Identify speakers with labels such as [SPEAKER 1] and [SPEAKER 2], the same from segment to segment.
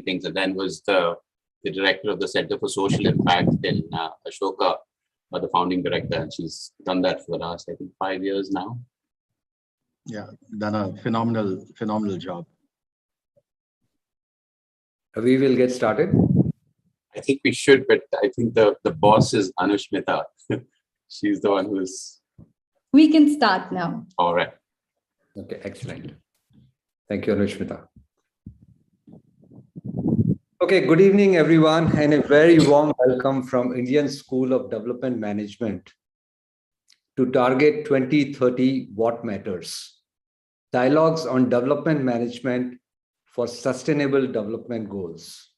[SPEAKER 1] things, and then was the director of the Center for Social Impact in Ashoka, the founding director, and she's done that for the last, I think, 5 years now.
[SPEAKER 2] Yeah, done a phenomenal job.
[SPEAKER 3] We will get started.
[SPEAKER 1] I think we should, but I think the boss is Anushmita. She's the one who's...
[SPEAKER 4] We can start now.
[SPEAKER 1] All right.
[SPEAKER 3] Okay, excellent. Thank you, Anushmita. Okay, good evening, everyone, and a very warm welcome from Indian School of Development Management to Target 2030 What Matters, Dialogues on Development Management for Sustainable Development Goals.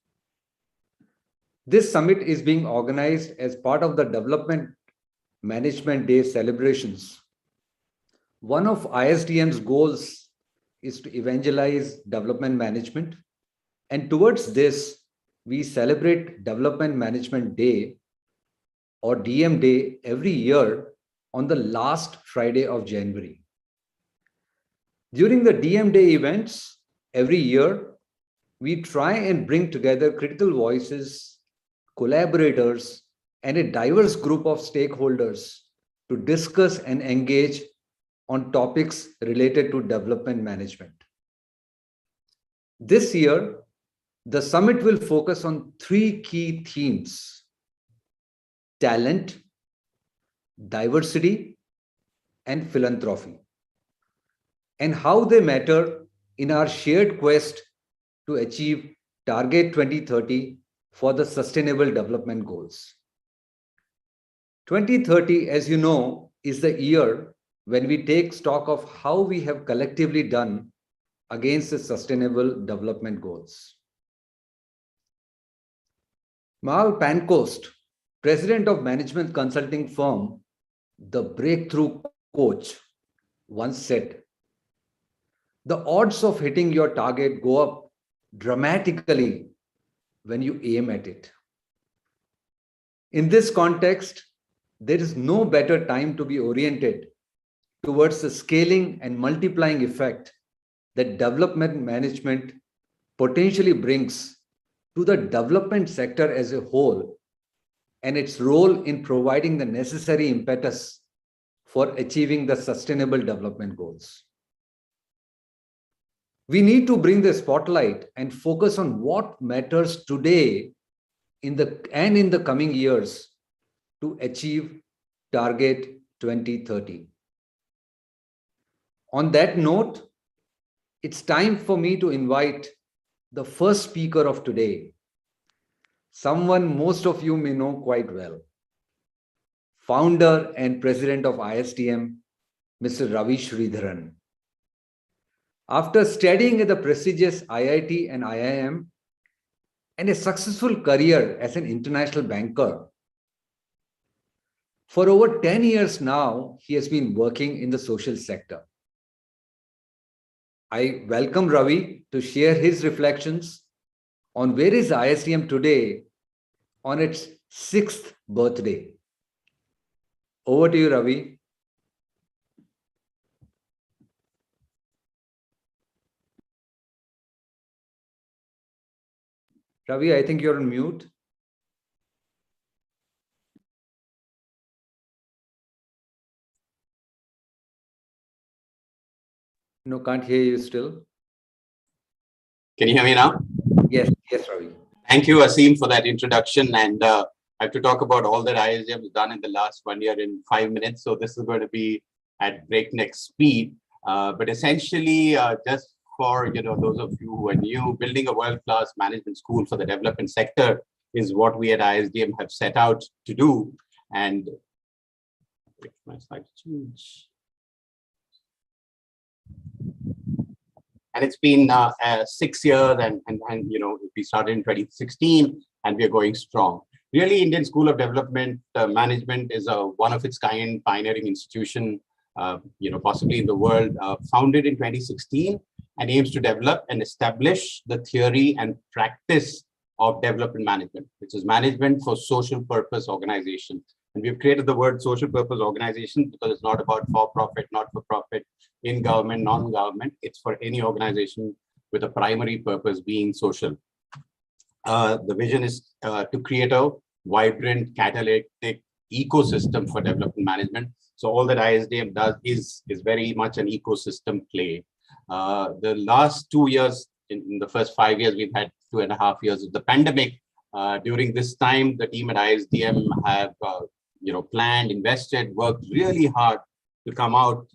[SPEAKER 3] This summit is being organized as part of the Development Management Day celebrations. One of ISDM's goals is to evangelize development management. And towards this, we celebrate Development Management Day or DM Day every year on the last Friday of January. During the DM Day events every year, we try and bring together critical voices, collaborators, and a diverse group of stakeholders to discuss and engage on topics related to development management. This year, the summit will focus on 3 key themes: talent, diversity, and philanthropy, and how they matter in our shared quest to achieve Target 2030 for the Sustainable Development Goals. 2030, as you know, is the year when we take stock of how we have collectively done against the Sustainable Development Goals. Mal Pancoast, president of management consulting firm, The Breakthrough Coach, once said, "The odds of hitting your target go up dramatically when you aim at it." In this context, there is no better time to be oriented towards the scaling and multiplying effect that development management potentially brings to the development sector as a whole and its role in providing the necessary impetus for achieving the Sustainable Development Goals. We need to bring the spotlight and focus on what matters today in the coming years to achieve Target 2030. On that note, it's time for me to invite the first speaker of today, someone most of you may know quite well, founder and president of ISDM, Mr. Ravi Sridharan. After studying at the prestigious IIT and IIM and a successful career as an international banker, for over 10 years now, he has been working in the social sector. I welcome Ravi to share his reflections on where is ISDM today on its 6th birthday. Over to you, Ravi. Ravi, I think you're on mute. No, can't hear you still.
[SPEAKER 1] Can you hear me now?
[SPEAKER 3] Yes, Ravi.
[SPEAKER 1] Thank you, Asim, for that introduction. And I have to talk about all that ISDM has done in the last 1 year in 5 minutes. So this is going to be at breakneck speed. But essentially, just for those of you who are new, building a world-class management school for the development sector is what we at ISDM have set out to do. And my slide change. And it's been 6 years, and we started in 2016, and we are going strong. Really, Indian School of Development Management is a one-of-its-kind pioneering institution, possibly in the world, founded in 2016, and aims to develop and establish the theory and practice of development management, which is management for social purpose organization. And we've created the word social purpose organization because it's not about for-profit, not-for-profit, in government, non-government. It's for any organization with a primary purpose being social. The vision is to create a vibrant catalytic ecosystem for development management. So all that ISDM does is very much an ecosystem play. The last 2 years, in the first 5 years, we've had 2.5 years of the pandemic. During this time, the team at ISDM have planned, invested, worked really hard to come out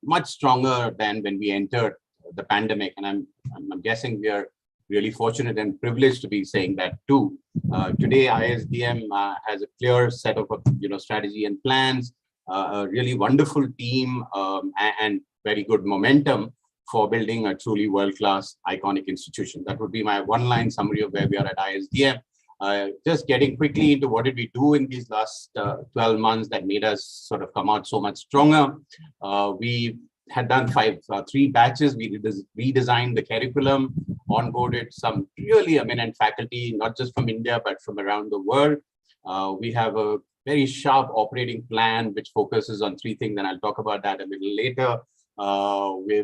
[SPEAKER 1] much stronger than when we entered the pandemic. And I'm guessing we are really fortunate and privileged to be saying that too. Today, ISDM has a clear set of strategy and plans, a really wonderful team, and very good momentum for building a truly world-class, iconic institution. That would be my one-line summary of where we are at ISDM. Just getting quickly into what did we do in these last 12 months that made us sort of come out so much stronger. We had done 3 batches. We redesigned the curriculum, onboarded some really eminent faculty, not just from India, but from around the world. We have a very sharp operating plan, which focuses on 3 things, and I'll talk about that a little later.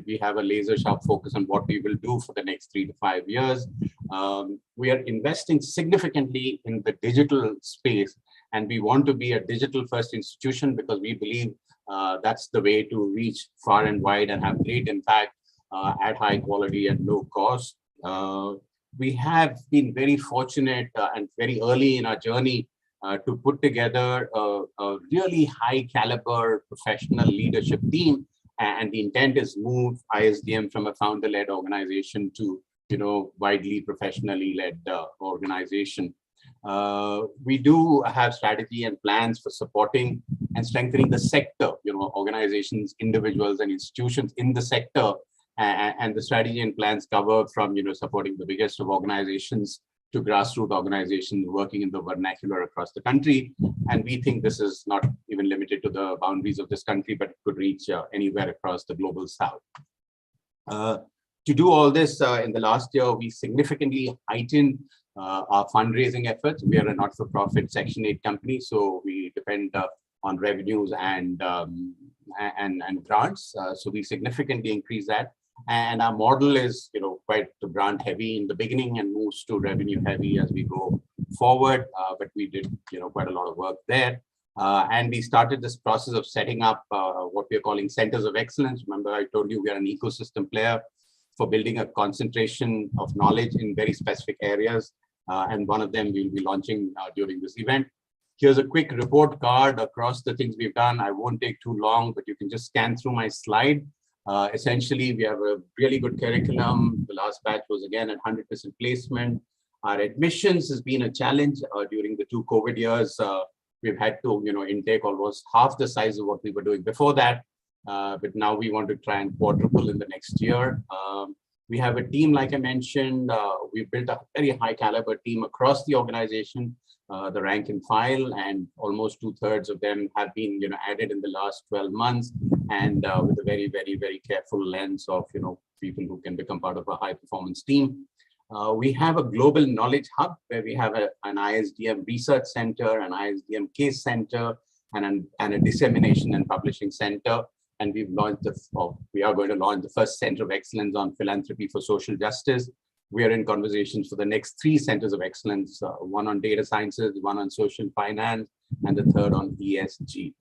[SPEAKER 1] We have a laser sharp focus on what we will do for the next 3 to 5 years. We are investing significantly in the digital space, and we want to be a digital first institution because we believe that's the way to reach far and wide and have great impact at high quality and low cost. We have been very fortunate and very early in our journey to put together a really high caliber professional leadership team. And the intent is move ISDM from a founder-led organization to, widely professionally led organization. We do have strategy and plans for supporting and strengthening the sector, organizations, individuals, and institutions in the sector. And the strategy and plans cover from, supporting the biggest of organizations to grassroots organizations working in the vernacular across the country. And we think this is not even limited to the boundaries of this country, but it could reach anywhere across the global south. To do all this, in the last year, we significantly heightened our fundraising efforts. We are a not-for-profit Section 8 company, so we depend on revenues and grants. So we significantly increase that. And our model is, quite grant heavy in the beginning and moves to revenue heavy as we go forward. But we did, quite a lot of work there. And we started this process of setting up what we are calling centers of excellence. Remember, I told you we are an ecosystem player for building a concentration of knowledge in very specific areas. And one of them we'll be launching during this event. Here's a quick report card across the things we've done. I won't take too long, but you can just scan through my slide. Essentially, we have a really good curriculum. The last batch was again at 100% placement. Our admissions has been a challenge during the 2 COVID years. We've had to, intake almost half the size of what we were doing before that. But now we want to try and quadruple in the next year. We have a team, like I mentioned. We built a very high caliber team across the organization, the rank and file, and almost 2/3 of them have been, added in the last 12 months, and with a very, very, very careful lens of, people who can become part of a high performance team. We have a global knowledge hub where we have an ISDM research center, an ISDM case center, and a dissemination and publishing center. And we are going to launch the first center of excellence on philanthropy for social justice. We are in conversations for the next 3 centers of excellence, one on data sciences, one on social finance, and the third on ESG.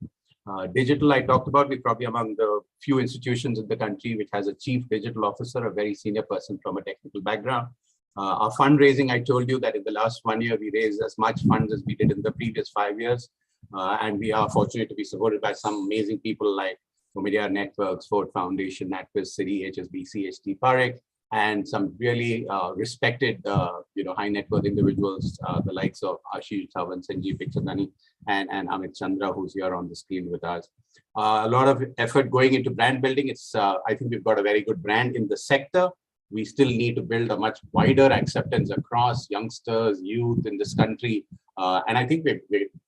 [SPEAKER 1] Digital, I talked about, we're probably among the few institutions in the country which has a chief digital officer, a very senior person from a technical background. Our fundraising, I told you that in the last 1 year, we raised as much funds as we did in the previous 5 years. And we are fortunate to be supported by some amazing people like Media Networks, Ford Foundation, NatWest, Citi, HSBC, HT Parekh, and some really respected, high net worth individuals, the likes of Ashish Dhawan, Sanjeev Bikhchandani, and Amit Chandra, who's here on the screen with us. A lot of effort going into brand building. I think we've got a very good brand in the sector. We still need to build a much wider acceptance across youngsters, youth in this country. And I think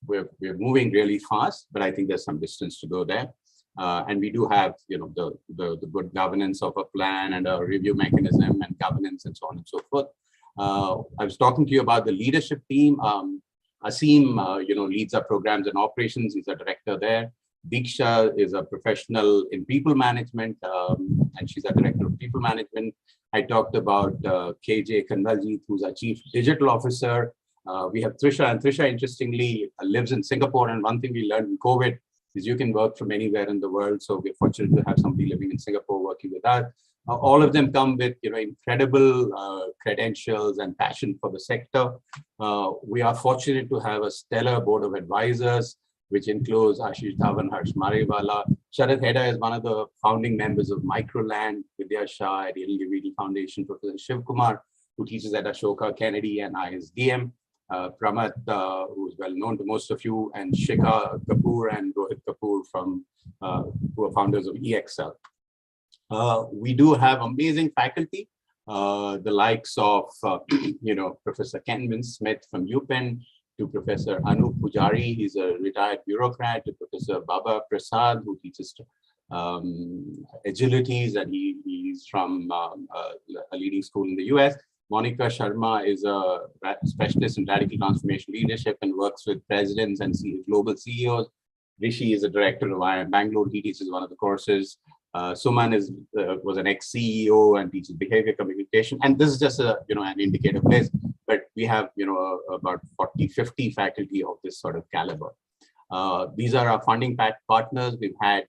[SPEAKER 1] we're moving really fast, but I think there's some distance to go there. And we do have, the good governance of a plan and a review mechanism and governance and so on and so forth. I was talking to you about the leadership team. Asim, leads our programs and operations. He's a director there. Diksha is a professional in people management, and she's a director of people management. I talked about KJ Kanwaljit, who's our chief digital officer. We have Trisha, and Trisha, interestingly, lives in Singapore. And one thing we learned in COVID is you can work from anywhere in the world. So we're fortunate to have somebody living in Singapore working with us. All of them come with incredible credentials and passion for the sector. We are fortunate to have a stellar board of advisors, which includes Ashish Dhawan, Harsh Mariwala. Sharad Heda is one of the founding members of Microland, Vidya Shah at Individual Foundation, Professor Shiv Kumar, who teaches at Ashoka Kennedy and ISDM. Pramat, who is well known to most of you, and Shikha Kapoor and Rohit Kapoor who are founders of EXL. We do have amazing faculty, the likes of, Professor Kenvin Smith from UPenn, to Professor Anup Pujari, he's a retired bureaucrat, to Professor Baba Prasad, who teaches agilities, and he's from a leading school in the US. Monica Sharma is a specialist in radical transformation leadership and works with presidents and global CEOs. Rishi is a director of Bangalore. He teaches one of the courses. Suman was an ex-CEO and teaches behavior communication. And this is just an indicative list, but we have about 40-50 faculty of this sort of caliber. These are our funding partners. We've had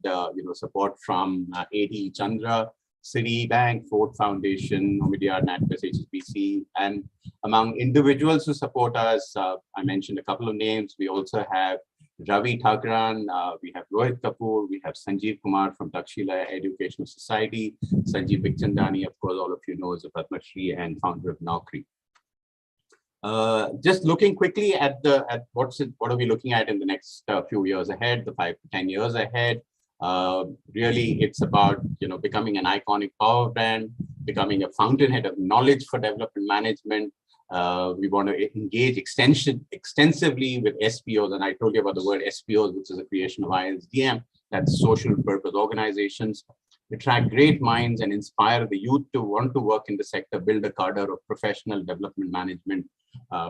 [SPEAKER 1] support from AD Chandra, Citibank, Ford Foundation, Omidyar, NatWest, HSBC, and among individuals who support us, I mentioned a couple of names. We also have Ravi Thakran, we have Rohit Kapoor, we have Sanjeev Kumar from Takshila Educational Society, Sanjeev Bikhchandani, of course, all of you know, is a Padma Shri and founder of Naukri. Just looking quickly at what are we looking at in the next few years ahead, the 5 to 10 years ahead. Really, it's about becoming an iconic power brand, becoming a fountainhead of knowledge for development management. We want to engage extensively with SPOs, and I told you about the word SPOs, which is a creation of ISDM, that's social purpose organizations. Attract great minds and inspire the youth to want to work in the sector, build a cadre of professional development management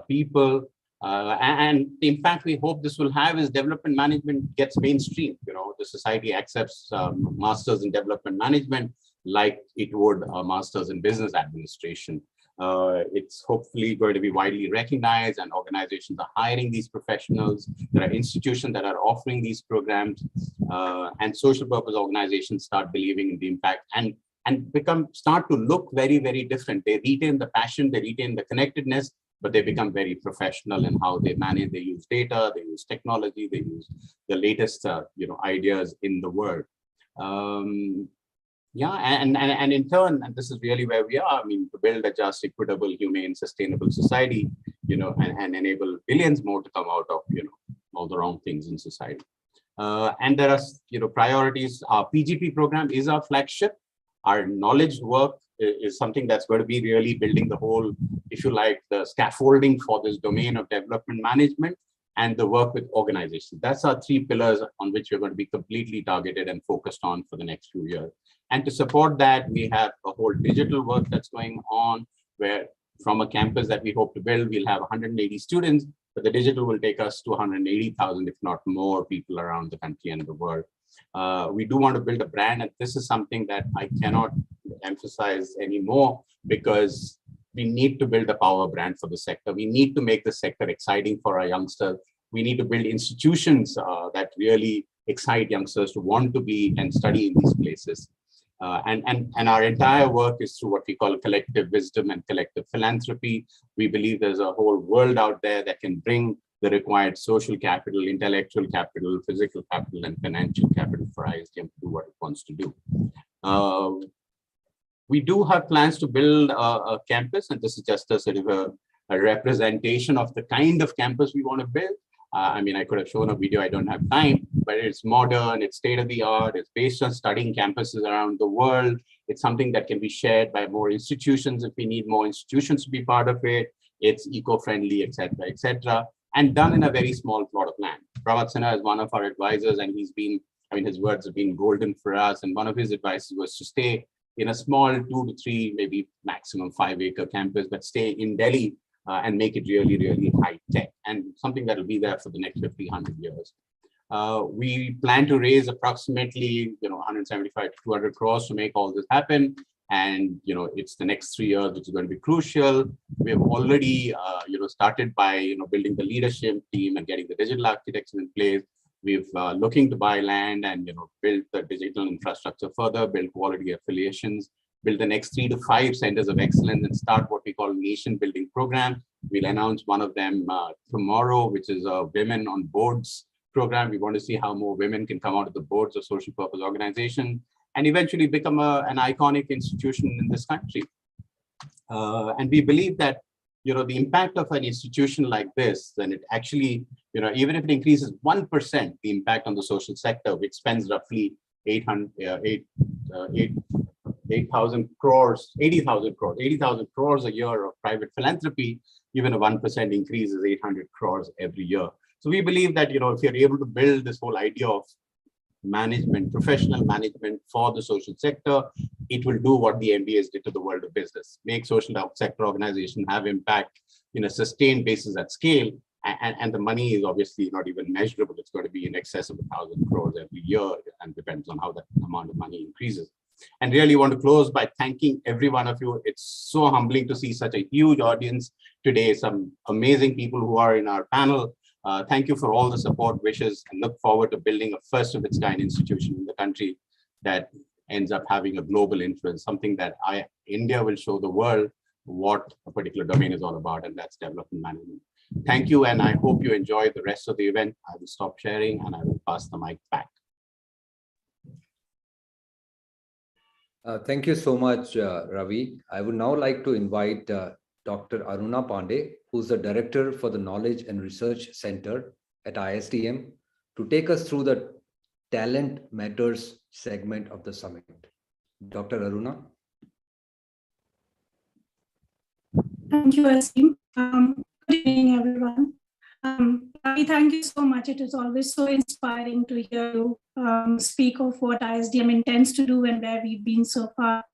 [SPEAKER 1] people. And the impact we hope this will have is development management gets mainstream. The society accepts masters in development management like it would a master's in business administration. It's hopefully going to be widely recognized, and organizations are hiring these professionals. There are institutions that are offering these programs, and social purpose organizations start believing in the impact and start to look very, very different. They retain the passion, they retain the connectedness, but they become very professional in how they manage. They use data, they use technology, they use the latest ideas in the world. And in turn, and this is really where we are, to build a just, equitable, humane, sustainable society, and enable billions more to come out of, all the wrong things in society. And there are, priorities. Our PGP program is our flagship. Our knowledge work is something that's going to be really building the whole, if you like, the scaffolding for this domain of development management and the work with organizations. That's our 3 pillars on which we're going to be completely targeted and focused on for the next few years. And to support that, we have a whole digital work that's going on, where from a campus that we hope to build, we'll have 180 students, but the digital will take us to 180,000, if not more, people around the country and the world. We do want to build a brand, and this is something that I cannot emphasize anymore, because we need to build a power brand for the sector. We need to make the sector exciting for our youngsters. We need to build institutions that really excite youngsters to want to be and study in these places. And our entire work is through what we call collective wisdom and collective philanthropy. We believe there's a whole world out there that can bring the required social capital, intellectual capital, physical capital, and financial capital for ISDM to do what it wants to do. We do have plans to build a campus, and this is just a sort of a representation of the kind of campus we want to build. I could have shown a video, I don't have time, but it's modern, it's state-of-the-art, it's based on studying campuses around the world. It's something that can be shared by more institutions if we need more institutions to be part of it. It's eco-friendly, et cetera, and done in a very small plot of land. Pravat Sinha is one of our advisors, and he's been, his words have been golden for us. And one of his advices was to stay in a small 2 to 3, maybe maximum 5-acre campus, but stay in Delhi and make it really, really high tech, and something that will be there for the next 50, 100 years. We plan to raise approximately 175 to 200 crores to make all this happen. And it's the next 3 years which is going to be crucial. We have already started by building the leadership team and getting the digital architecture in place. We've looking to buy land and build the digital infrastructure further, build quality affiliations, build the next 3 to 5 centers of excellence, and start what we call nation building program. We'll announce one of them tomorrow, which is a women on boards program. We want to see how more women can come out of the boards of social purpose organizations and eventually become an iconic institution in this country. And we believe that the impact of an institution like this, then it actually, even if it increases 1%, the impact on the social sector, which spends roughly 80,000 crores a year of private philanthropy, even a 1% increase is 800 crores every year. So we believe that, if you're able to build this whole idea of management, professional management for the social sector, it will do what the MBAs did to the world of business, make social sector organizations have impact in a sustained basis at scale. And the money is obviously not even measurable. It's going to be in excess of 1,000 crores every year, and depends on how that amount of money increases. And really want to close by thanking every one of you. It's so humbling to see such a huge audience today, some amazing people who are in our panel. Thank you for all the support, wishes, and look forward to building a first of its kind institution in the country that ends up having a global influence, something that India will show the world what a particular domain is all about, and that's development management. Thank you, and I hope you enjoy the rest of the event. I will stop sharing and I will pass the mic back.
[SPEAKER 3] Thank you so much, Ravi. I would now like to invite Dr. Aruna Pandey, who's the Director for the Knowledge and Research Center at ISDM, to take us through the Talent Matters segment of the summit. Dr. Aruna.
[SPEAKER 5] Thank you, Asim. Good evening, everyone. Ravi, thank you so much. It is always so inspiring to hear you speak of what ISDM intends to do and where we've been so far.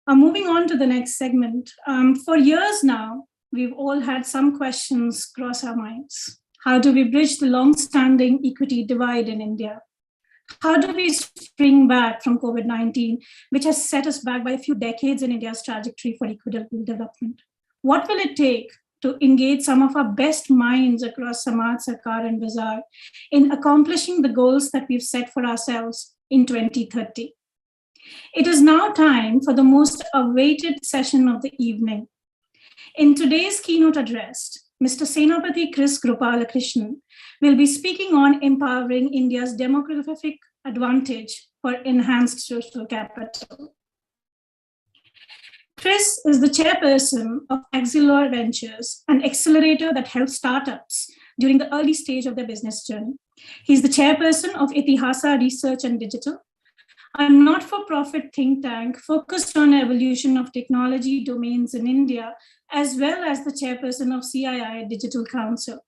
[SPEAKER 5] Moving on to the next segment. For years now, we've all had some questions cross our minds. How do we bridge the long-standing equity divide in India? How do we spring back from COVID-19, which has set us back by a few decades in India's trajectory for equitable development? What will it take to engage some of our best minds across Samaj, Sarkar, and Bazaar in accomplishing the goals that we've set for ourselves in 2030? It is now time for the most awaited session of the evening. In today's keynote address, Mr. Senapati Chris Gopalakrishnan will be speaking on empowering India's demographic advantage for enhanced social capital. Chris is the chairperson of Axilor Ventures, an accelerator that helps startups during the early stage of their business journey. He's the chairperson of Itihasa Research and Digital, a not-for-profit think tank focused on evolution of technology domains in India, as well as the chairperson of CII Digital Council.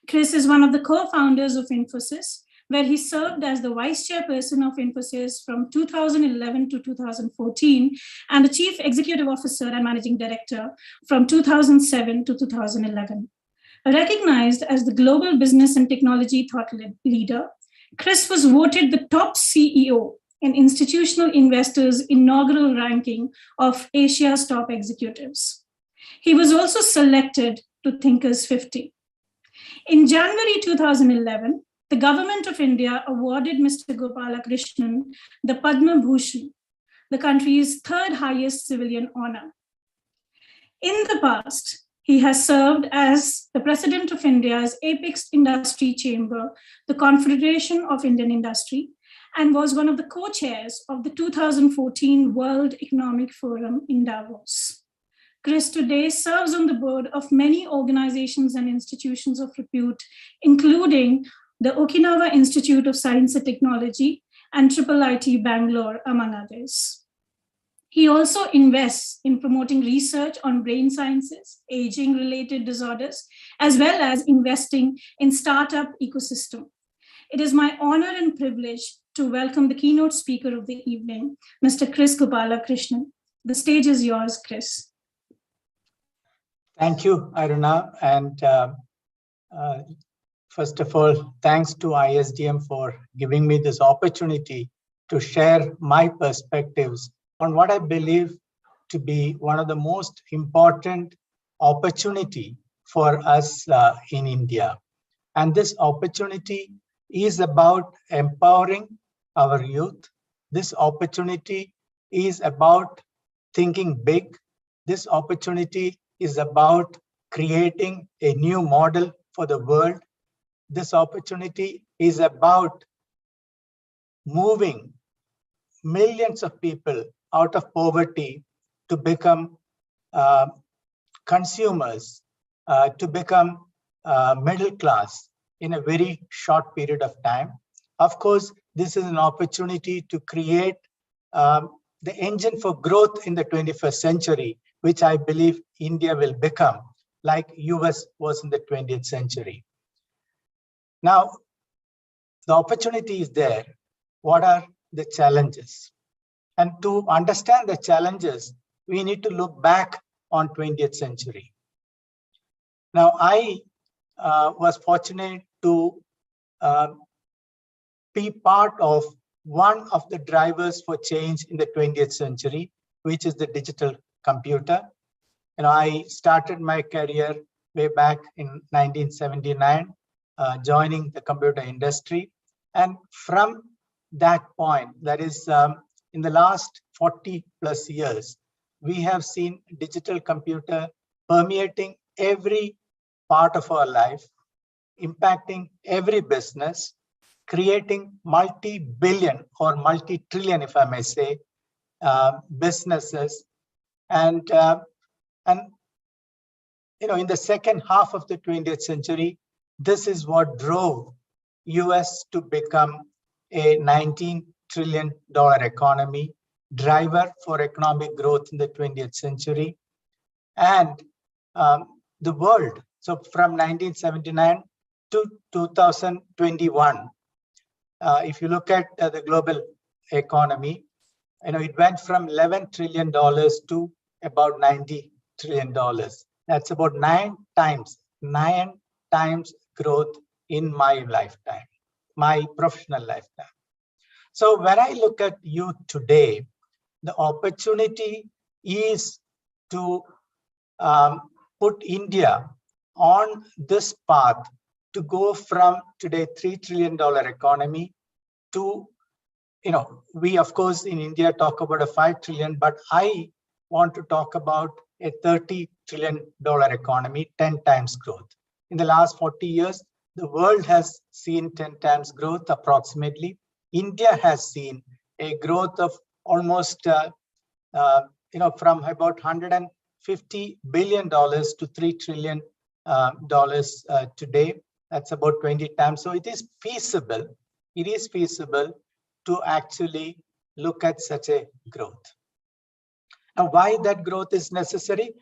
[SPEAKER 5] Chris is one of the co-founders of Infosys, where he served as the vice chairperson of Infosys from 2011 to 2014, and the chief executive officer and managing director from 2007 to 2011. Recognized as the global business and technology thought leader, Chris was voted the top CEO in Institutional Investor's inaugural ranking of Asia's top executives. He was also selected to Thinkers 50. In January 2011, the government of India awarded Mr. Gopalakrishnan the Padma Bhushan, the country's third highest civilian honor. In the past, he has served as the president of India's Apex Industry Chamber, the Confederation of Indian Industry, and was one of the co-chairs of the 2014 World Economic Forum in Davos. Chris today serves on the board of many organizations and institutions of repute, including the Okinawa Institute of Science and Technology and IIIT Bangalore, among others. He also invests in promoting research on brain sciences, aging-related disorders, as well as investing in startup ecosystem. It is my honor and privilege to welcome the keynote speaker of the evening, Mr. Chris Gopalakrishnan. The stage is yours, Chris.
[SPEAKER 6] Thank you, Aruna. And First of all, thanks to ISDM for giving me this opportunity to share my perspectives on what I believe to be one of the most important opportunity for us in India. And this opportunity is about empowering our youth. This opportunity is about thinking big. This opportunity is about creating a new model for the world. This opportunity is about moving millions of people out of poverty to become consumers, to become middle class in a very short period of time. Of course, this is an opportunity to create the engine for growth in the 21st century, which I believe India will become, like US was in the 20th century. Now, the opportunity is there. What are the challenges? And to understand the challenges, we need to look back on 20th century. Now, I was fortunate to be part of one of the drivers for change in the 20th century, which is the digital computer. I started my career way back in 1979, joining the computer industry. And from that point, that is in the last 40 plus years, we have seen digital computer permeating every part of our life, impacting every business, creating multi-billion or multi-trillion, if I may say, businesses. And in the second half of the 20th century, this is what drove US to become a $19 trillion economy, driver for economic growth in the 20th century. And the world, so from 1979 to 2021, if you look at the global economy, it went from $11 trillion to about $90 trillion. That's about 9 times growth in my lifetime, my professional lifetime. So when I look at youth today, the opportunity is to put India on this path to go from today $3 trillion economy to, we of course in India talk about a 5 trillion, but I want to talk about a $30 trillion economy, 10 times growth. In the last 40 years, the world has seen 10 times growth approximately. India has seen a growth of almost, from about $150 billion to $3 trillion today. That's about 20 times. So it is feasible. It is feasible to actually look at such a growth. Now, why that growth is necessary?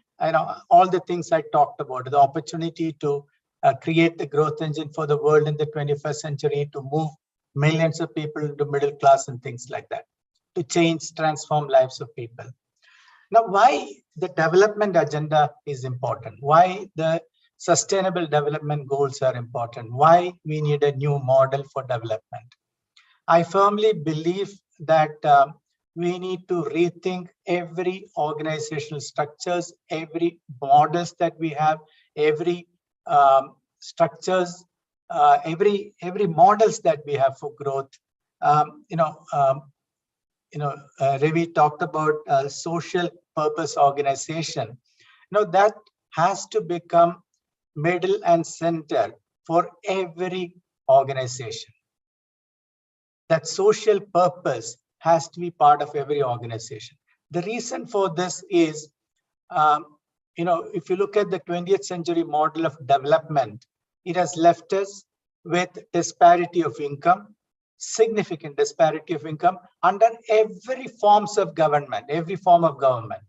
[SPEAKER 6] All the things I talked about, the opportunity to create the growth engine for the world in the 21st century, to move millions of people into middle class and things like that, to transform lives of people. Now, why the development agenda is important, why the sustainable development goals are important, why we need a new model for development. I firmly believe that we need to rethink every organizational structures, every models that we have, every structures, every models that we have for growth. Ravi talked about social purpose organization. That has to become middle and center for every organization. That social purpose has to be part of every organization. The reason for this is, if you look at the 20th century model of development, it has left us with disparity of income, significant disparity of income under every forms of government, every form of government,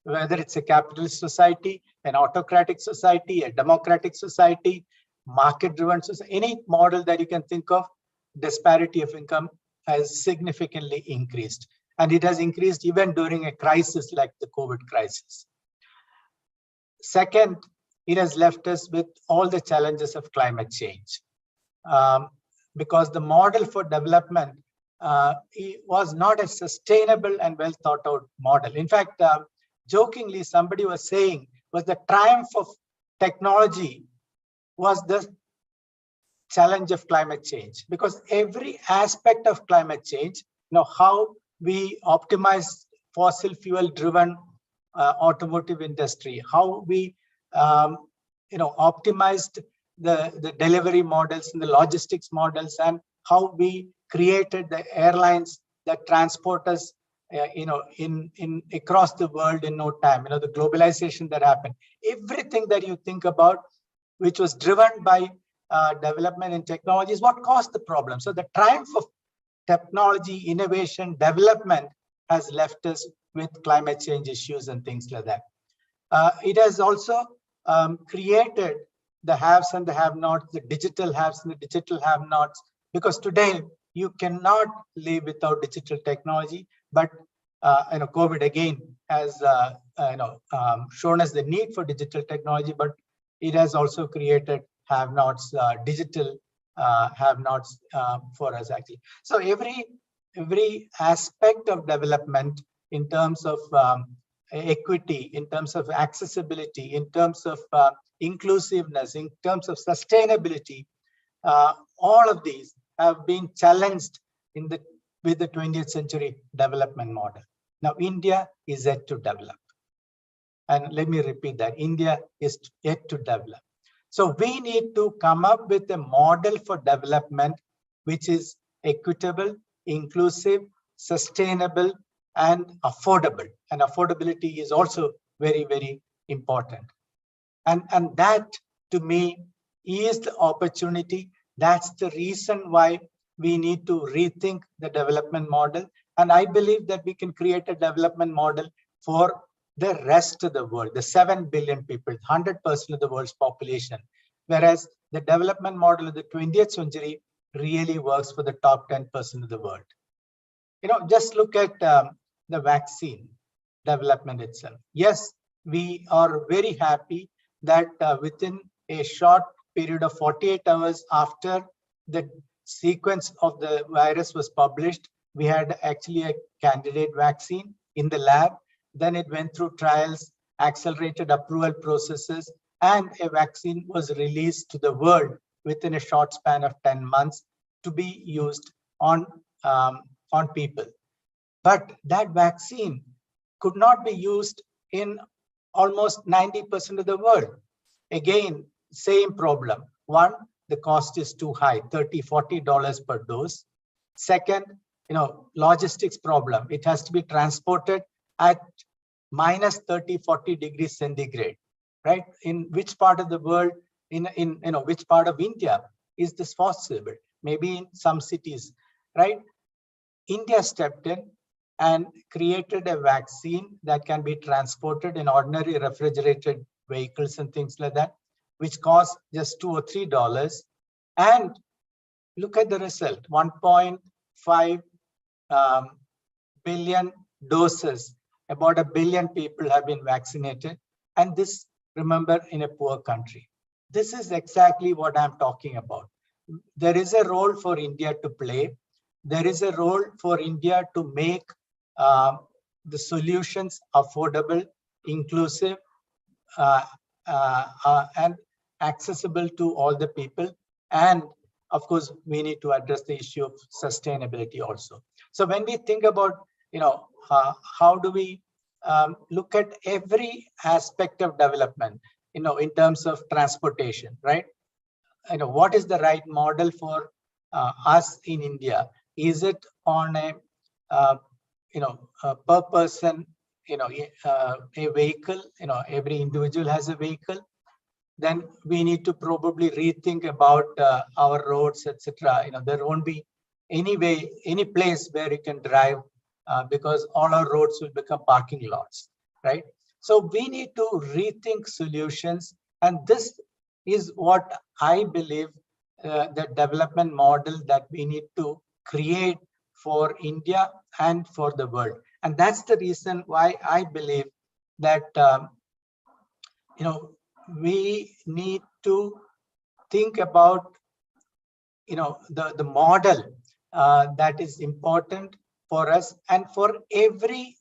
[SPEAKER 6] whether it's a capitalist society, an autocratic society, a democratic society, market-driven society, any model that you can think of, disparity of income has significantly increased. And it has increased even during a crisis like the COVID crisis. Second, it has left us with all the challenges of climate change. because the model for development was not a sustainable and well thought out model. In fact, jokingly, somebody was saying was the triumph of technology was the challenge of climate change, because every aspect of climate change, how we optimize fossil fuel driven automotive industry, how we optimized the delivery models and the logistics models, and how we created the airlines that transport us in across the world in no time, the globalization that happened, everything that you think about which was driven by development in technology is what caused the problem. So the triumph of technology, innovation, development has left us with climate change issues and things like that. It has also created the haves and the have-nots, the digital haves and the digital have-nots, because today you cannot live without digital technology. But COVID again has shown us the need for digital technology, but it has also created have-nots, digital have-nots for us actually. So every aspect of development in terms of equity, in terms of accessibility, in terms of inclusiveness, in terms of sustainability, all of these have been challenged with the 20th century development model. Now, India is yet to develop. And let me repeat that, India is yet to develop. So we need to come up with a model for development which is equitable, inclusive, sustainable, and affordable. And affordability is also very, very important. And that, to me, is the opportunity. That's the reason why we need to rethink the development model. And I believe that we can create a development model for the rest of the world, the 7 billion people, 100% of the world's population. Whereas the development model of the 20th century really works for the top 10% of the world. Just look at the vaccine development itself. Yes, we are very happy that within a short period of 48 hours after the sequence of the virus was published, we had actually a candidate vaccine in the lab. Then it went through trials, accelerated approval processes, and a vaccine was released to the world within a short span of 10 months to be used on people. But that vaccine could not be used in almost 90% of the world. Again, same problem. One, the cost is too high, $30, $40 per dose. Second, logistics problem. It has to be transported at minus 30, 40 degrees centigrade, right? In which part of the world, in which part of India is this possible? Maybe in some cities, right? India stepped in and created a vaccine that can be transported in ordinary refrigerated vehicles and things like that, which cost just $2 or $3. And look at the result, 1.5 billion doses, about 1 billion people have been vaccinated. And this, remember, in a poor country. This is exactly what I'm talking about. There is a role for India to play. There is a role for India to make the solutions affordable, inclusive, and accessible to all the people. And of course, we need to address the issue of sustainability also. So when we think about, how do we look at every aspect of development, in terms of transportation, right? What is the right model for us in India? Is it on a per person, a vehicle? Every individual has a vehicle. Then we need to probably rethink about our roads, etc. There won't be any place where you can drive because all our roads will become parking lots, right? So we need to rethink solutions, and this is what I believe the development model that we need to create for India and for the world. And that's the reason why I believe that we need to think about the model that is important for us and for every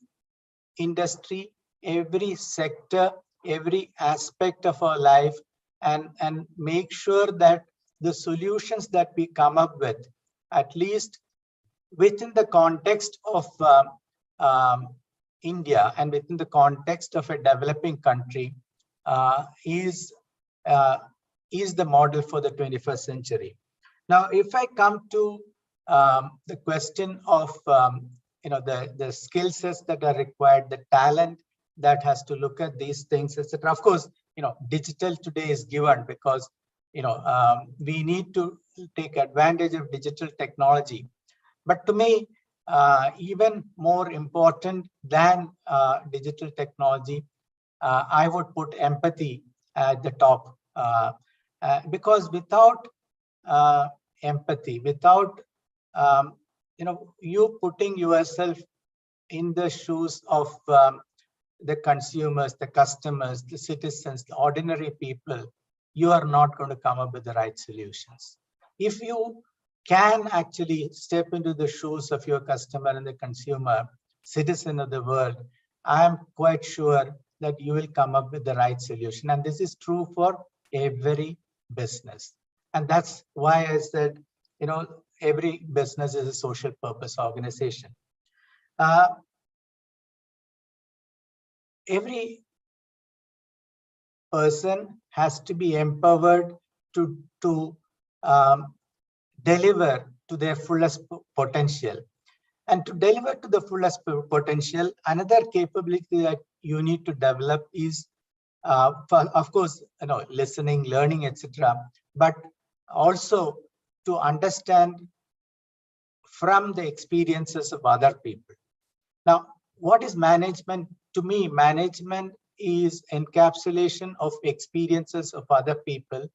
[SPEAKER 6] industry, every sector, every aspect of our life, and make sure that the solutions that we come up with, at least within the context of India and within the context of a developing country, is the model for the 21st century. Now, if I come to the question of the skill sets that are required, the talent that has to look at these things, etc. Of course, digital today is given because we need to take advantage of digital technology. But to me, even more important than digital technology, I would put empathy at the top, because without empathy, without you putting yourself in the shoes of the consumers, the customers, the citizens, the ordinary people, you are not going to come up with the right solutions. If you can actually step into the shoes of your customer and the consumer, citizen of the world, I am quite sure that you will come up with the right solution. And this is true for every business. And that's why I said, every business is a social purpose organization. Every person has to be empowered to deliver to their fullest potential. And to deliver to the fullest potential, another capability that you need to develop is, of course, listening, learning, etc., but also to understand from the experiences of other people. Now, what is management? To me, management is encapsulation of experiences of other people,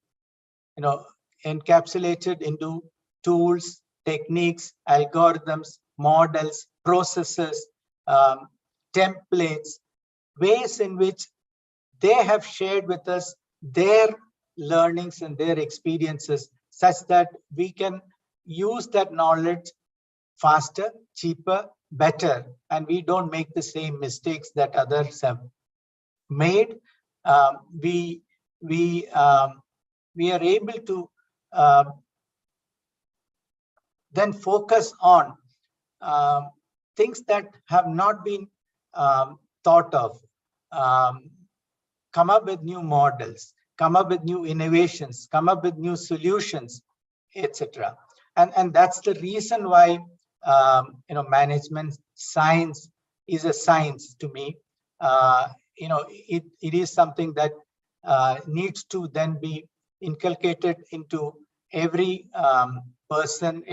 [SPEAKER 6] encapsulated into tools, techniques, algorithms, models, processes, templates, ways in which they have shared with us their learnings and their experiences, such that we can use that knowledge faster, cheaper, better, and we don't make the same mistakes that others have made. We are able to then focus on things that have not been thought of, come up with new models, come up with new innovations, come up with new solutions, etc. And that's the reason why management science is a science to me. It is something that needs to then be inculcated into every person,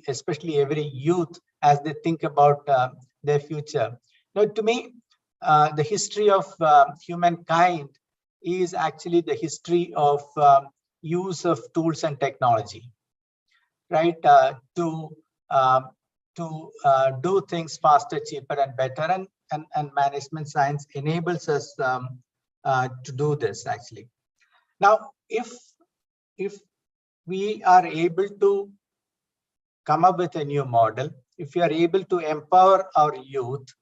[SPEAKER 6] especially every youth, as they think about their future. Now, to me, the history of humankind is actually the history of use of tools and technology, right? To do things faster, cheaper, and better, and management science enables us to do this actually. Now, if we are able to come up with a new model, if we are able to empower our youth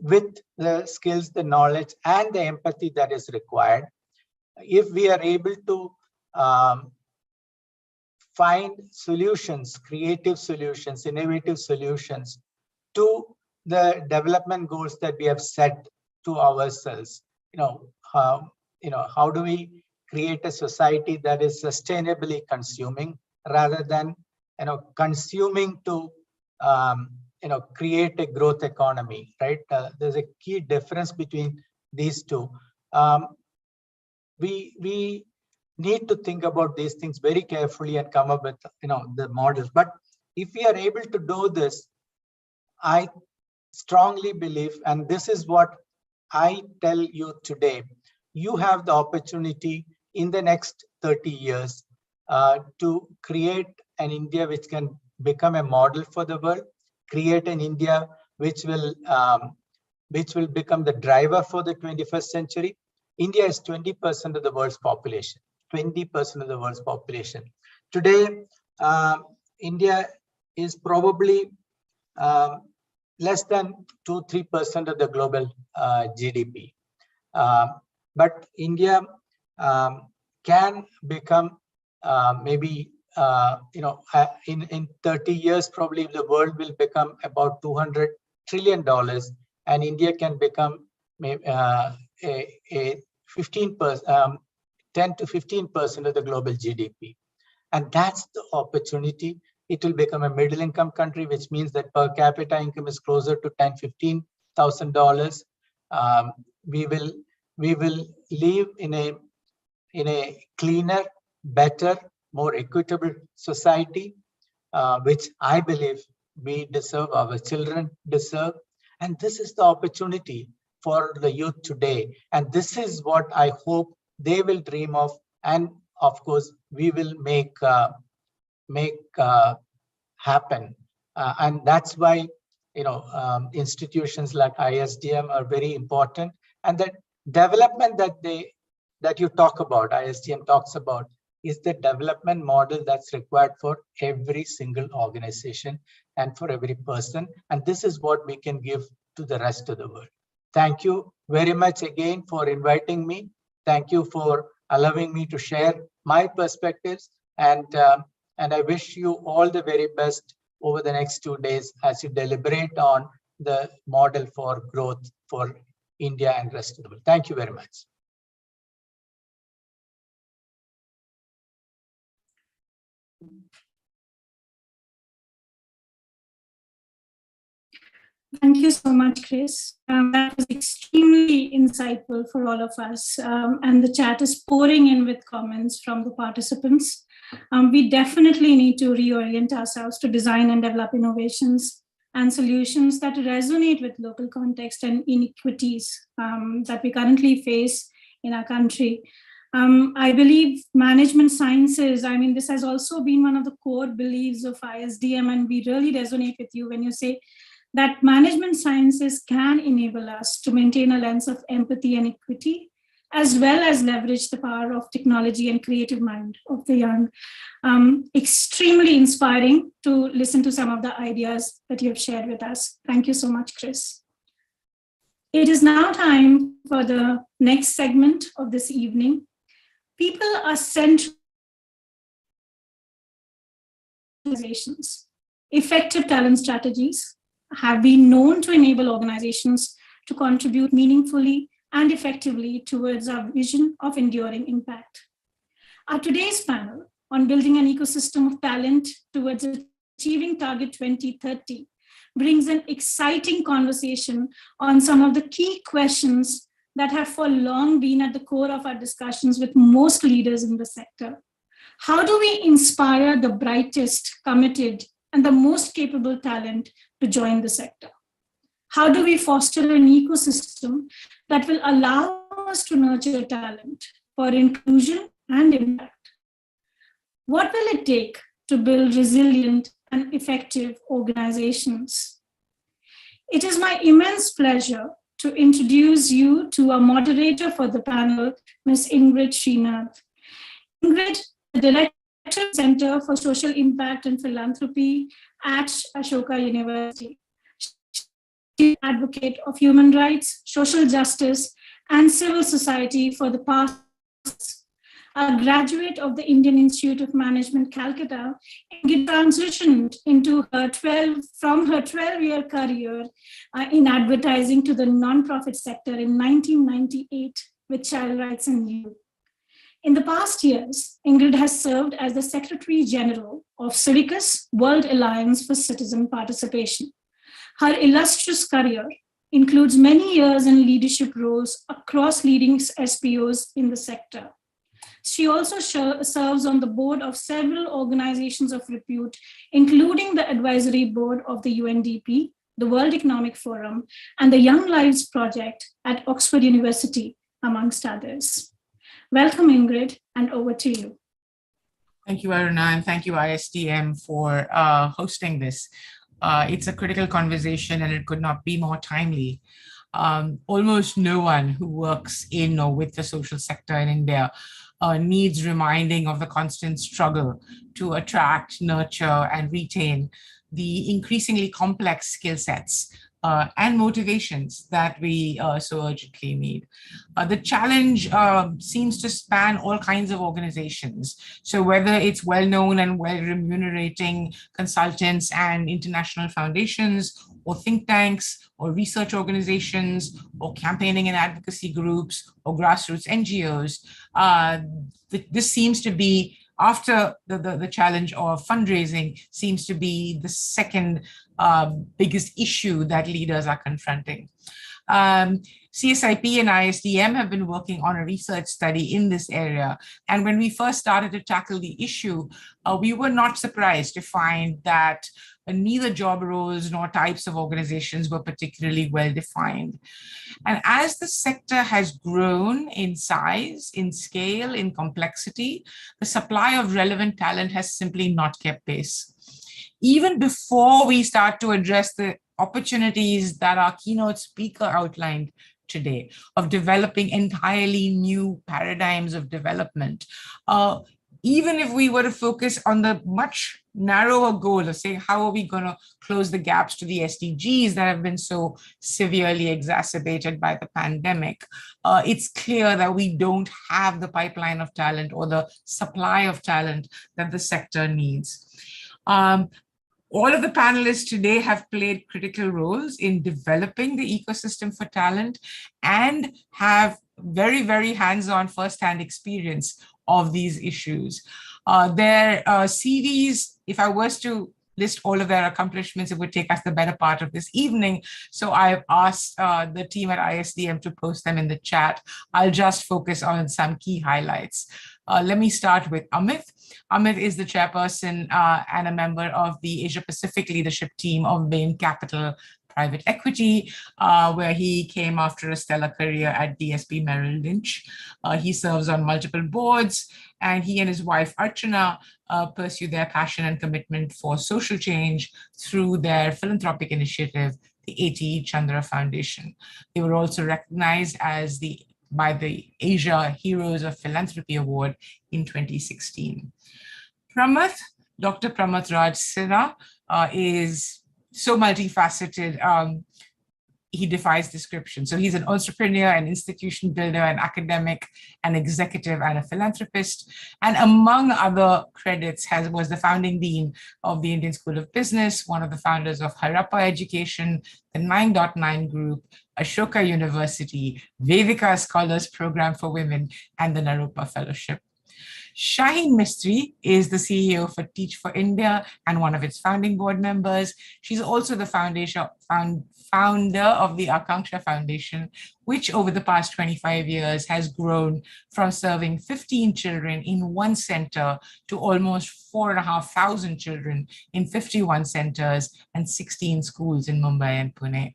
[SPEAKER 6] with the skills, the knowledge, and the empathy that is required, if we are able to find solutions, creative solutions, innovative solutions to the development goals that we have set to ourselves, how do we create a society that is sustainably consuming rather than consuming to create a growth economy, right? There's a key difference between these two. We need to think about these things very carefully and come up with the models. But if we are able to do this, I strongly believe, and this is what I tell you today, you have the opportunity in the next 30 years to create an India which can become a model for the world, create an India which will become the driver for the 21st century. India is 20% of the world's population. 20% of the world's population. Today, India is probably less than 2-3% of the global GDP. But India can become maybe, in 30 years, probably the world will become about $200 trillion, and India can become a 15%, 10 to 15% of the global GDP. And that's the opportunity. It will become a middle income country, which means that per capita income is closer to $10,000-15,000. We will live in a cleaner, better, more equitable society, which I believe we deserve, our children deserve. And this is the opportunity for the youth today. And this is what I hope they will dream of. And of course, we will make happen. And that's why, institutions like ISDM are very important. And the development that you talk about, ISDM talks about, is the development model that's required for every single organization and for every person. And this is what we can give to the rest of the world. Thank you very much again for inviting me. Thank you for allowing me to share my perspectives. And I wish you all the very best over the next 2 days as you deliberate on the model for growth for India and rest of the world. Thank you very much.
[SPEAKER 5] Thank you so much, Chris. That was extremely insightful for all of us. And the chat is pouring in with comments from the participants. We definitely need to reorient ourselves to design and develop innovations and solutions that resonate with local context and inequities that we currently face in our country. I believe management sciences, this has also been one of the core beliefs of ISDM, and we really resonate with you when you say that management sciences can enable us to maintain a lens of empathy and equity, as well as leverage the power of technology and creative mind of the young. Extremely inspiring to listen to some of the ideas that you have shared with us. Thank you so much, Chris. It is now time for the next segment of this evening. People are central to organizations. Effective talent strategies have been known to enable organizations to contribute meaningfully and effectively towards our vision of enduring impact. Our today's panel on building an ecosystem of talent towards achieving Target 2030 brings an exciting conversation on some of the key questions that have for long been at the core of our discussions with most leaders in the sector. How do we inspire the brightest, committed, and the most capable talent to join the sector? How do we foster an ecosystem that will allow us to nurture talent for inclusion and impact? What will it take to build resilient and effective organizations? It is my immense pleasure to introduce you to our moderator for the panel, Ms. Ingrid Srinath. Ingrid, the Director Center for Social Impact and Philanthropy at Ashoka University. She's an advocate of human rights, social justice, and civil society for the past. A graduate of the Indian Institute of Management, Calcutta, Ingrid transitioned into from her 12-year career in advertising to the nonprofit sector in 1998 with Child Rights and Youth. In the past years, Ingrid has served as the Secretary General of Civicus, World Alliance for Citizen Participation. Her illustrious career includes many years in leadership roles across leading SPOs in the sector. She also serves on the board of several organizations of repute, including the advisory board of the UNDP, the World Economic Forum, and the Young Lives Project at Oxford University, amongst others. Welcome, Ingrid, and over to you.
[SPEAKER 7] Thank you, Aruna, and thank you, ISDM, for hosting this. It's a critical conversation, and it could not be more timely. Almost no one who works in or with the social sector in India needs reminding of the constant struggle to attract, nurture, and retain the increasingly complex skill sets and motivations that we so urgently need. The challenge seems to span all kinds of organizations. So whether it's well-known and well-remunerating consultants and international foundations, or think tanks, or research organizations, or campaigning and advocacy groups, or grassroots NGOs, this seems to be, after the challenge of fundraising, seems to be the second biggest issue that leaders are confronting. CSIP and ISDM have been working on a research study in this area. And when we first started to tackle the issue, we were not surprised to find that neither job roles nor types of organizations were particularly well defined. And as the sector has grown in size, in scale, in complexity, the supply of relevant talent has simply not kept pace. Even before we start to address the opportunities that our keynote speaker outlined today of developing entirely new paradigms of development, even if we were to focus on the much narrower goal of saying, how are we going to close the gaps to the SDGs that have been so severely exacerbated by the pandemic, it's clear that we don't have the pipeline of talent or the supply of talent that the sector needs. All of the panelists today have played critical roles in developing the ecosystem for talent and have very, very hands-on first-hand experience of these issues. Their CVs, if I was to list all of their accomplishments, it would take us the better part of this evening. So I've asked the team at ISDM to post them in the chat. I'll just focus on some key highlights. Let me start with Amit. Amit is the chairperson and a member of the Asia Pacific leadership team of Bain Capital Private Equity, where he came after a stellar career at DSP Merrill Lynch. He serves on multiple boards, and he and his wife Archana pursue their passion and commitment for social change through their philanthropic initiative, the A.T. Chandra Foundation. They were also recognized as by the Asia Heroes of Philanthropy Award in 2016. Pramath, Dr. Pramath Raj Sinha is so multifaceted, he defies description. So he's an entrepreneur, an institution builder, an academic, an executive, and a philanthropist. And among other credits, was the founding dean of the Indian School of Business, one of the founders of Harappa Education, the 9.9 Group, Ashoka University, Vedika Scholars Program for Women, and the Naropa Fellowship. Shaheen Mistry is the CEO for Teach for India and one of its founding board members. She's also the founder of the Akanksha Foundation, which over the past 25 years has grown from serving 15 children in one center to almost 4,500 children in 51 centers and 16 schools in Mumbai and Pune.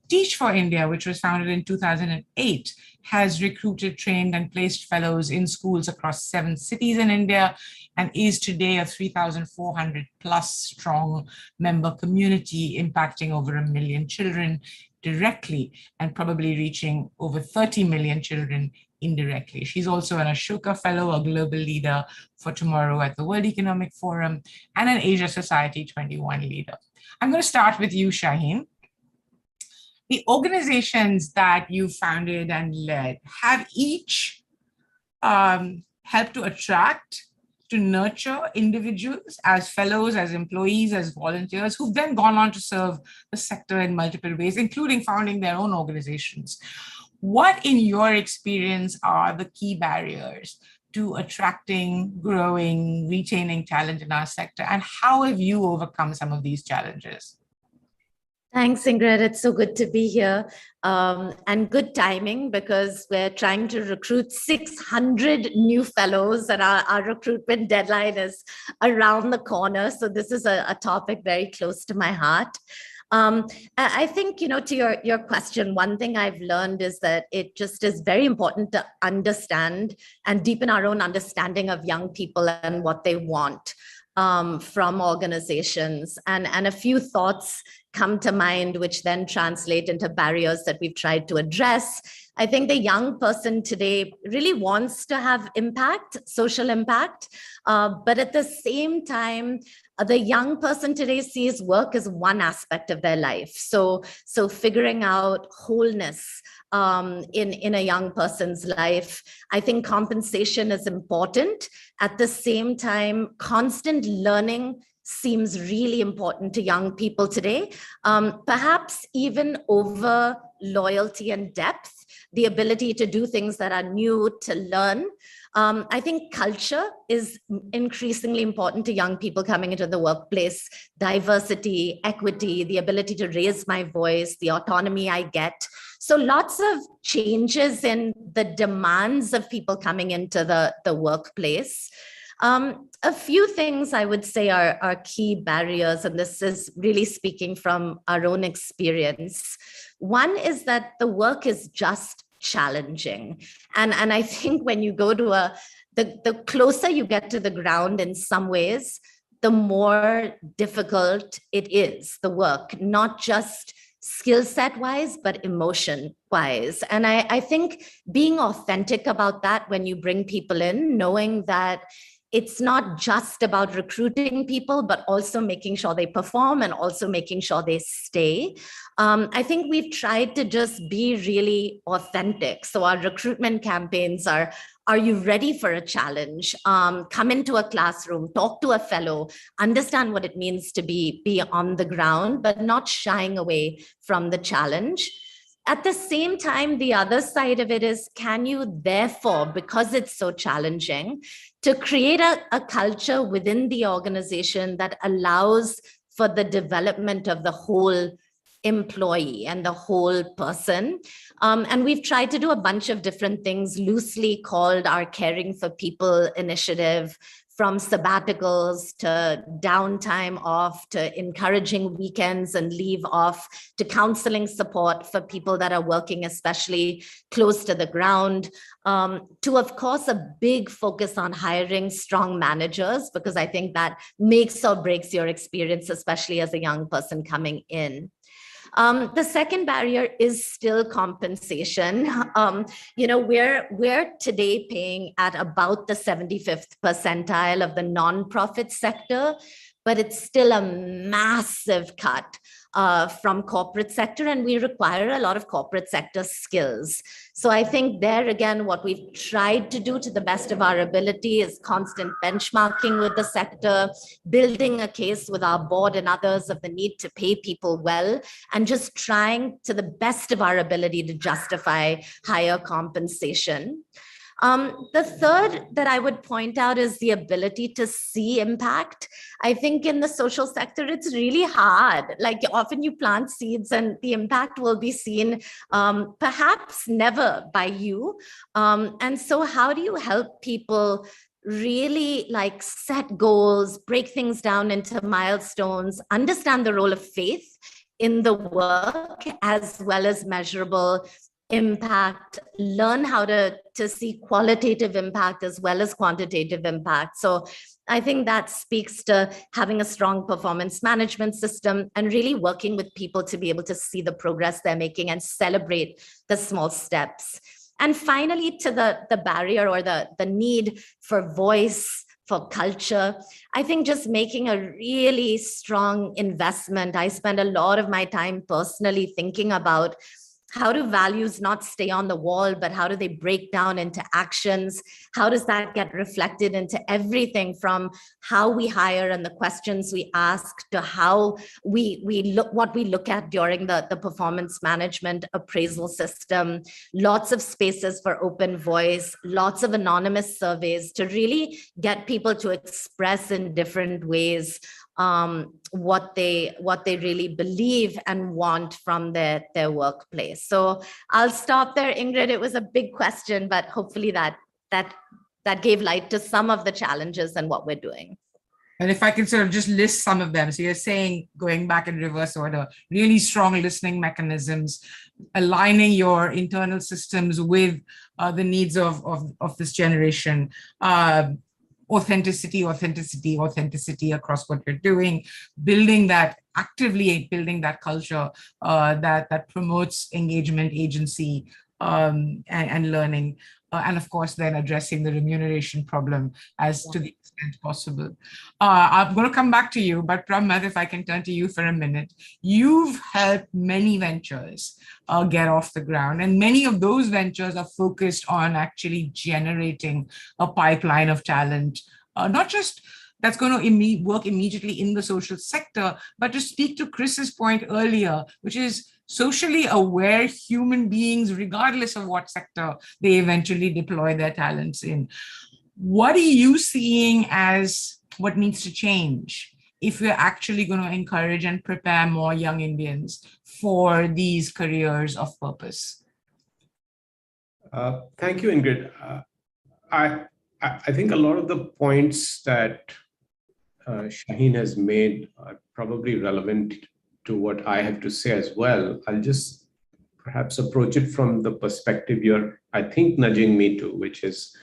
[SPEAKER 7] Teach for India, which was founded in 2008, has recruited, trained, and placed fellows in schools across 7 cities in India and is today a 3,400 plus strong member community impacting over 1 million children directly and probably reaching over 30 million children indirectly. She's also an Ashoka Fellow, a global leader for tomorrow at the World Economic Forum, and an Asia Society 21 leader. I'm going to start with you, Shaheen. The organizations that you founded and led have each helped to attract, to nurture individuals as fellows, as employees, as volunteers, who've then gone on to serve the sector in multiple ways, including founding their own organizations. What, in your experience, are the key barriers to attracting, growing, retaining talent in our sector? And how have you overcome some of these challenges?
[SPEAKER 8] Thanks, Ingrid. It's so good to be here, and good timing because we're trying to recruit 600 new fellows and our recruitment deadline is around the corner. So this is a topic very close to my heart. I think, to your question, one thing I've learned is that it just is very important to understand and deepen our own understanding of young people and what they want from organizations. And a few thoughts come to mind, which then translate into barriers that we've tried to address. I think the young person today really wants to have impact, social impact, but at the same time, the young person today sees work as one aspect of their life. So figuring out wholeness in a young person's life. I think compensation is important. At the same time, constant learning seems really important to young people today, perhaps even over loyalty and depth, the ability to do things that are new, to learn. I think culture is increasingly important to young people coming into the workplace. Diversity, equity, the ability to raise my voice, the autonomy I get. So lots of changes in the demands of people coming into the workplace. A few things I would say are key barriers, and this is really speaking from our own experience. One is that the work is just challenging. And I think when you go to the closer you get to the ground in some ways, the more difficult it is, the work, not just skill set wise, but emotion wise. And I think being authentic about that when you bring people in, knowing that it's not just about recruiting people, but also making sure they perform and also making sure they stay. I think we've tried to just be really authentic. So our recruitment campaigns are you ready for a challenge? Come into a classroom, talk to a fellow, understand what it means to be on the ground, but not shying away from the challenge. At the same time, the other side of it is, can you therefore, because it's so challenging, to create a culture within the organization that allows for the development of the whole employee and the whole person. And we've tried to do a bunch of different things, loosely called our Caring for People initiative, from sabbaticals to downtime off, to encouraging weekends and leave off, to counseling support for people that are working especially close to the ground, to, of course, a big focus on hiring strong managers, because I think that makes or breaks your experience, especially as a young person coming in. The second barrier is still compensation. We're today paying at about the 75th percentile of the nonprofit sector, but it's still a massive cut from corporate sector, and we require a lot of corporate sector skills. So I think there again, what we've tried to do to the best of our ability is constant benchmarking with the sector, building a case with our board and others of the need to pay people well, and just trying to the best of our ability to justify higher compensation. The third that I would point out is the ability to see impact. I think in the social sector, it's really hard. Like often you plant seeds and the impact will be seen perhaps never by you. And so how do you help people really like set goals, break things down into milestones, understand the role of faith in the work as well as measurable impact, learn how to see qualitative impact as well as quantitative impact. So I think that speaks to having a strong performance management system and really working with people to be able to see the progress they're making and celebrate the small steps. And finally, to the barrier or the need for voice, for culture, I think just making a really strong investment. I spend a lot of my time personally thinking about how do values not stay on the wall, but how do they break down into actions? How does that get reflected into everything from how we hire and the questions we ask to how we look, what we look at during the performance management appraisal system, lots of spaces for open voice, lots of anonymous surveys to really get people to express in different ways what they really believe and want from their workplace. So I'll stop there, Ingrid. It was a big question, but hopefully that gave light to some of the challenges and what we're doing.
[SPEAKER 7] And if I can sort of just list some of them. So you're saying, going back in reverse order, really strong listening mechanisms, aligning your internal systems with the needs of this generation, authenticity across what you're doing, actively building that culture that promotes engagement, agency, and learning. And of course, then addressing the remuneration problem as to the extent possible. I'm going to come back to you, but Pramad, if I can turn to you for a minute. You've helped many ventures get off the ground, and many of those ventures are focused on actually generating a pipeline of talent, not just that's going to work immediately in the social sector, but to speak to Chris's point earlier, which is socially aware human beings, regardless of what sector they eventually deploy their talents in. What are you seeing as what needs to change if we're actually going to encourage and prepare more young Indians for these careers of purpose?
[SPEAKER 9] Thank you, Ingrid. I think a lot of the points that Shaheen has made are probably relevant to what I have to say as well. I'll just perhaps approach it from the perspective you're, I think, nudging me to, which is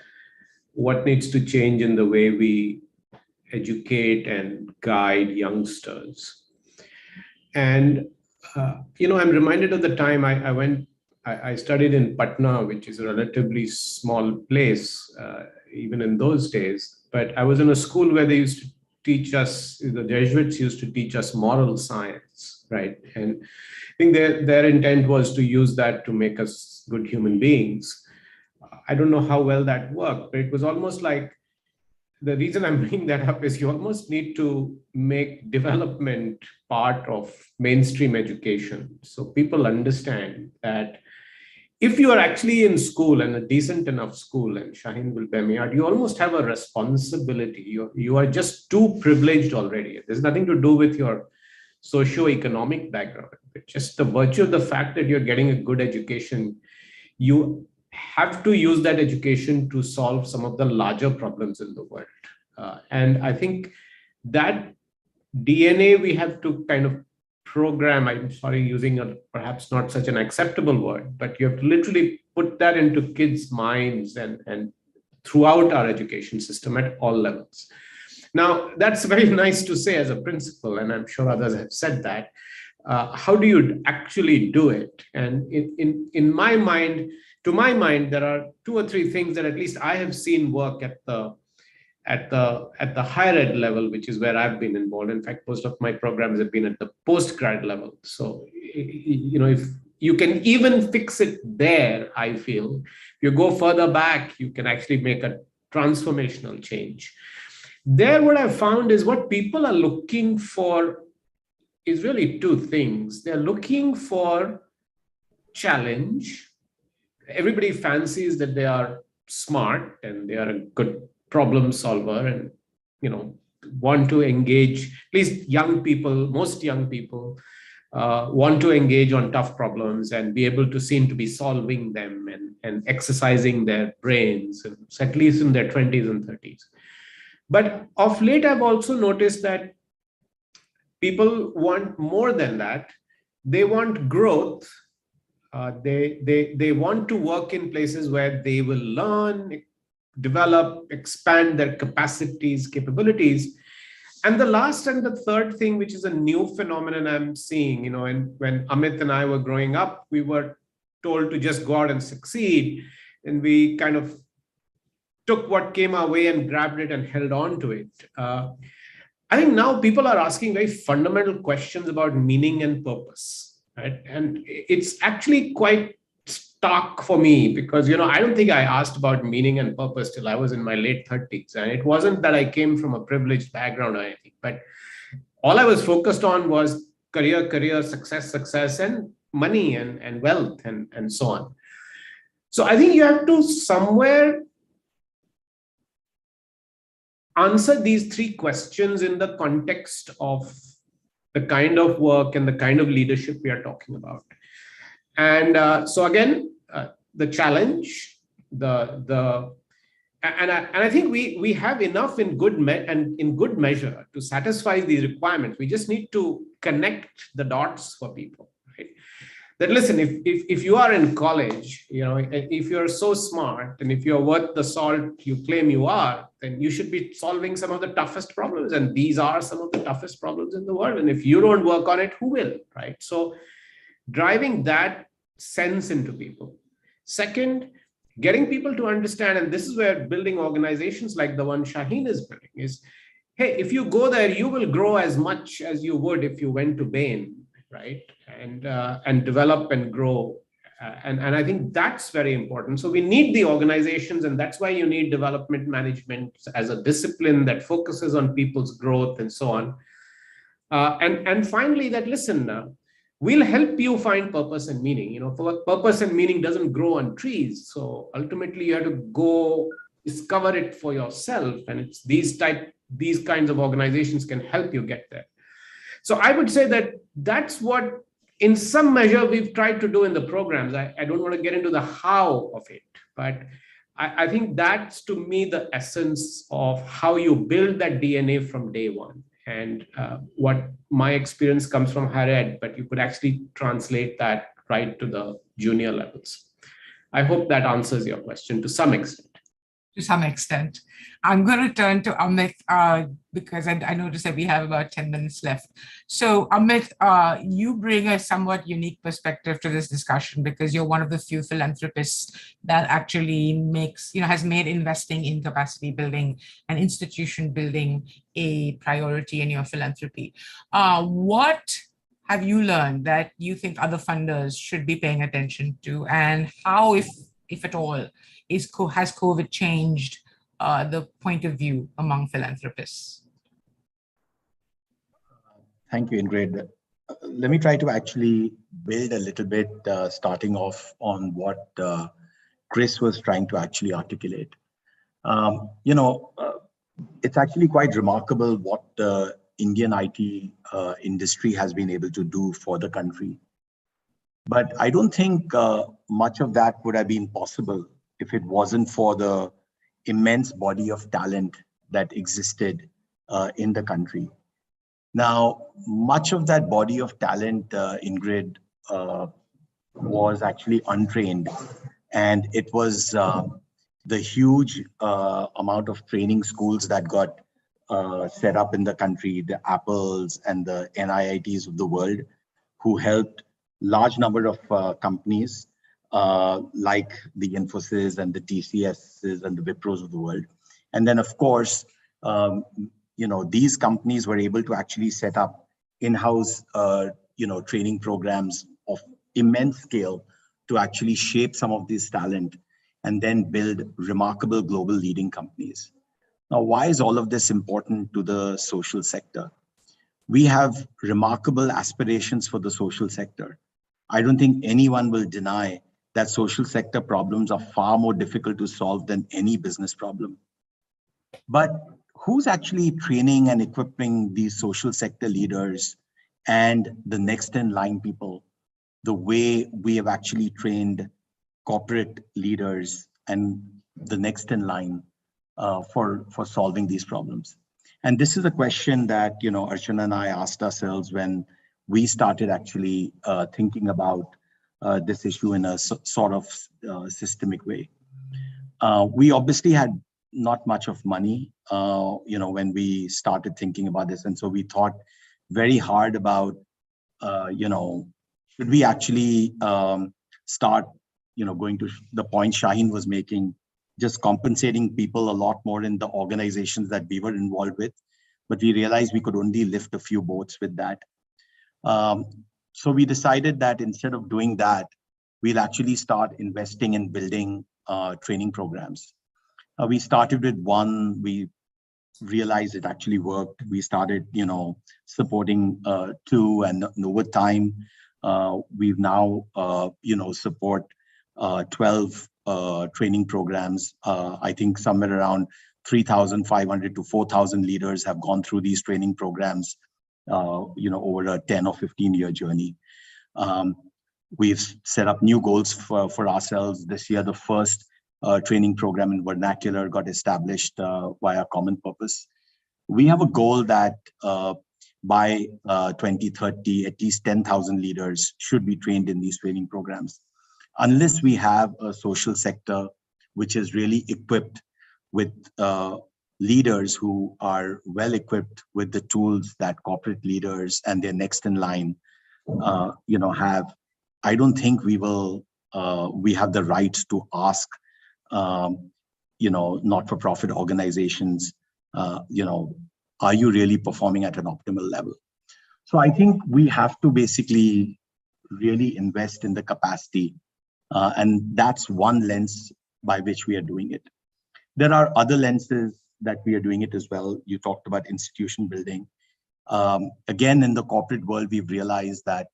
[SPEAKER 9] what needs to change in the way we educate and guide youngsters. And, I'm reminded of the time I studied in Patna, which is a relatively small place, even in those days. But I was in a school where they used to teach us, the Jesuits used to teach us moral science, right? And I think their intent was to use that to make us good human beings. I don't know how well that worked, but it was almost like, the reason I'm bringing that up is you almost need to make development part of mainstream education. So people understand that if you are actually in school and a decent enough school, and Shaheen will bear me out, you almost have a responsibility. You are just too privileged already. There's nothing to do with your socio-economic background. It's just the virtue of the fact that you're getting a good education, you have to use that education to solve some of the larger problems in the world. And I think that DNA we have to kind of program, I'm sorry, using a perhaps not such an acceptable word, but you have to literally put that into kids' minds and throughout our education system at all levels. Now, that's very nice to say as a principle, and I'm sure others have said that. How do you actually do it? And in my mind, to my mind, there are 2 or 3 things that at least I have seen work at the higher ed level, which is where I've been involved. In fact, most of my programs have been at the postgrad level. So, if you can even fix it there, I feel, if you go further back, you can actually make a transformational change. There, what I've found is what people are looking for is really 2 things. They're looking for challenge. Everybody fancies that they are smart and they are a good problem solver and, want to engage, at least young people, most young people want to engage on tough problems and be able to seem to be solving them and exercising their brains, at least in their 20s and 30s. But of late, I've also noticed that people want more than that. They want growth. They want to work in places where they will learn, develop, expand their capacities, capabilities. And the last and the third thing, which is a new phenomenon I'm seeing, and when Amit and I were growing up, we were told to just go out and succeed. And we kind of took what came our way and grabbed it and held on to it. I think now people are asking very fundamental questions about meaning and purpose, right? And it's actually quite stark for me because, I don't think I asked about meaning and purpose till I was in my late 30s. And it wasn't that I came from a privileged background or anything, but all I was focused on was career, success, and money and wealth and so on. So I think you have to somewhere answer these 3 questions in the context of the kind of work and the kind of leadership we are talking about. And so again, the challenge, and I think we have enough in good measure to satisfy these requirements. We just need to connect the dots for people, right? That listen, if you are in college, if you're so smart and if you're worth the salt you claim you are, then you should be solving some of the toughest problems. And these are some of the toughest problems in the world. And if you don't work on it, who will, right? So driving that sense into people. Second, getting people to understand, and this is where building organizations like the one Shaheen is building is, hey, if you go there, you will grow as much as you would if you went to Bain, right? And develop and grow. And I think that's very important. So we need the organizations, and that's why you need development management as a discipline that focuses on people's growth and so on. And finally, that listen, we'll help you find purpose and meaning. You know, purpose and meaning doesn't grow on trees. So ultimately, you have to go discover it for yourself. And it's these kinds of organizations can help you get there. So I would say that that's what, in some measure, we've tried to do in the programs. I don't want to get into the how of it, but I think that's, to me, the essence of how you build that DNA from day one. And what my experience comes from higher ed, but you could actually translate that right to the junior levels. I hope that answers your question to some extent.
[SPEAKER 7] To some extent. I'm going to turn to Amit because I noticed that we have about 10 minutes left. So Amit, you bring a somewhat unique perspective to this discussion because you're one of the few philanthropists that actually has made investing in capacity building and institution building a priority in your philanthropy. What have you learned that you think other funders should be paying attention to, and how, if at all, has COVID changed the point of view among philanthropists?
[SPEAKER 2] Thank you, Ingrid. Let me try to actually build a little bit, starting off on what Chris was trying to actually articulate. It's actually quite remarkable what the Indian IT industry has been able to do for the country. But I don't think much of that would have been possible if it wasn't for the immense body of talent that existed in the country. Now, much of that body of talent, Ingrid, was actually untrained. And it was the huge amount of training schools that got set up in the country, the Apples and the NIITs of the world, who helped large number of companies like the Infosys and the TCSs and the Wipros of the world. And then, of course, these companies were able to actually set up in-house, training programs of immense scale to actually shape some of this talent and then build remarkable global leading companies. Now, why is all of this important to the social sector? We have remarkable aspirations for the social sector. I don't think anyone will deny that social sector problems are far more difficult to solve than any business problem. But who's actually training and equipping these social sector leaders and the next in line people the way we have actually trained corporate leaders and the next in line for solving these problems? And this is a question that, Archana and I asked ourselves when we started actually thinking about this issue in a sort of systemic way. We obviously had not much of money, when we started thinking about this. And so we thought very hard about, should we actually start, going to the point Shaheen was making, just compensating people a lot more in the organizations that we were involved with. But we realized we could only lift a few boats with that. So we decided that instead of doing that, we'll actually start investing in building training programs. We started with one, we realized it actually worked. We started, supporting two, and over time, we've now, support 12 training programs. I think somewhere around 3,500 to 4,000 leaders have gone through these training programs, over a 10 or 15-year journey. We've set up new goals for ourselves. This year, the first training program in vernacular got established via Common Purpose. We have a goal that by 2030, at least 10,000 leaders should be trained in these training programs. Unless we have a social sector which is really equipped with leaders who are well equipped with the tools that corporate leaders and their next in line, have, I don't think we will we have the right to ask, not-for-profit organizations, are you really performing at an optimal level? So I think we have to basically really invest in the capacity, and that's one lens by which we are doing it. There are other lenses that we are doing it as well. You talked about institution building. Again, in the corporate world, we've realized that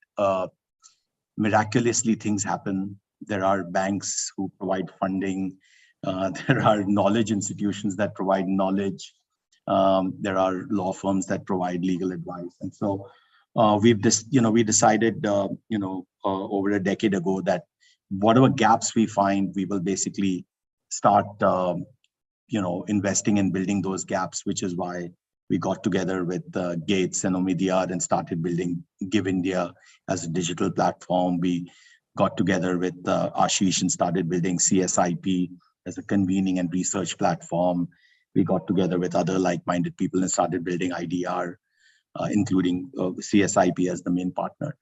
[SPEAKER 2] miraculously things happen. There are banks who provide funding. There are knowledge institutions that provide knowledge. There are law firms that provide legal advice. And so we decided, over a decade ago that whatever gaps we find, we will basically start, investing in building those gaps, which is why we got together with Gates and Omidyar and started building Give India as a digital platform. We got together with Ashish and started building CSIP as a convening and research platform. We got together with other like-minded people and started building IDR, including CSIP as the main partner.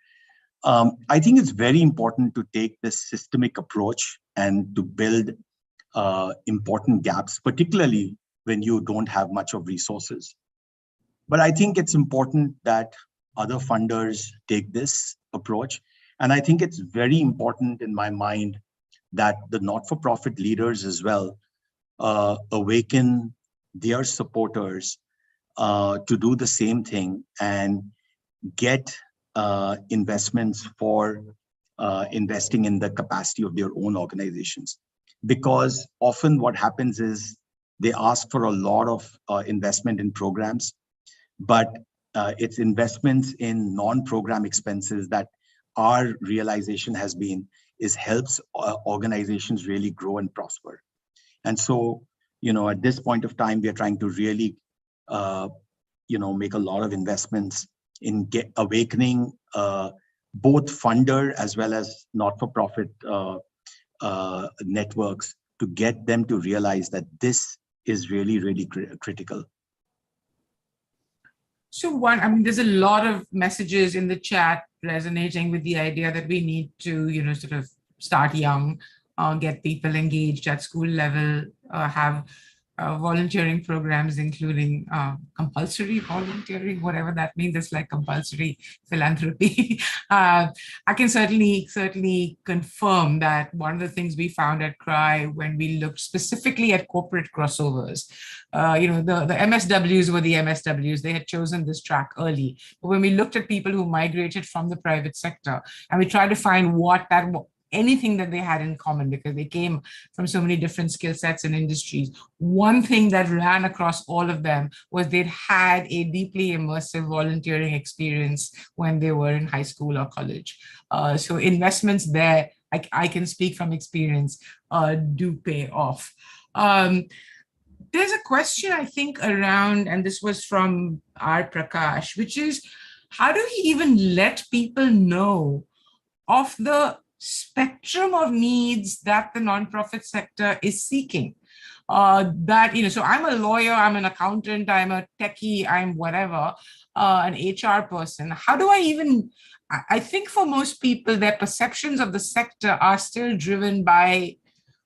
[SPEAKER 2] I think it's very important to take this systemic approach and to build important gaps, particularly when you don't have much of resources. But I think it's important that other funders take this approach. And I think it's very important in my mind that the not-for-profit leaders as well awaken their supporters to do the same thing and get investments for investing in the capacity of their own organizations. Because often what happens is they ask for a lot of investment in programs, but it's investments in non-program expenses that our realization has been helps organizations really grow and prosper. And so, at this point of time, we are trying to really, make a lot of investments in awakening both funder as well as not-for-profit networks to get them to realize that this is really, really critical.
[SPEAKER 7] So there's a lot of messages in the chat resonating with the idea that we need to, sort of start young, get people engaged at school level, have volunteering programs, including compulsory volunteering, whatever that means. It's like compulsory philanthropy. I can certainly confirm that one of the things we found at CRY when we looked specifically at corporate crossovers, the MSWs were the MSWs. They had chosen this track early. But when we looked at people who migrated from the private sector, and we tried to find anything that they had in common, because they came from so many different skill sets and industries. One thing that ran across all of them was they'd had a deeply immersive volunteering experience when they were in high school or college. So investments there, I can speak from experience, do pay off. There's a question, I think, around, and this was from R. Prakash, which is, how do we even let people know of the spectrum of needs that the nonprofit sector is seeking? So I'm a lawyer, I'm an accountant, I'm a techie, I'm whatever, an HR person. How do I think for most people, their perceptions of the sector are still driven by,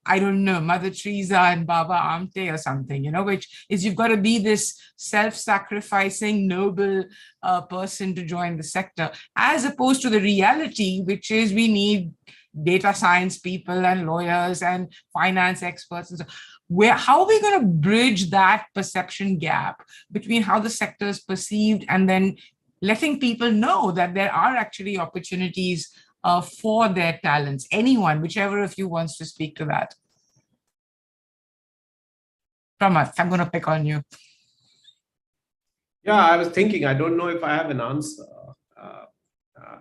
[SPEAKER 7] I don't know, Mother Teresa and Baba Amte or something, which is you've got to be this self-sacrificing, noble person to join the sector, as opposed to the reality, which is we need data science people and lawyers and finance experts. And so how are we going to bridge that perception gap between how the sector is perceived and then letting people know that there are actually opportunities for their talents? Anyone, whichever of you wants to speak to that. Pramath, I'm going to pick on you.
[SPEAKER 9] Yeah, I was thinking, I don't know if I have an answer.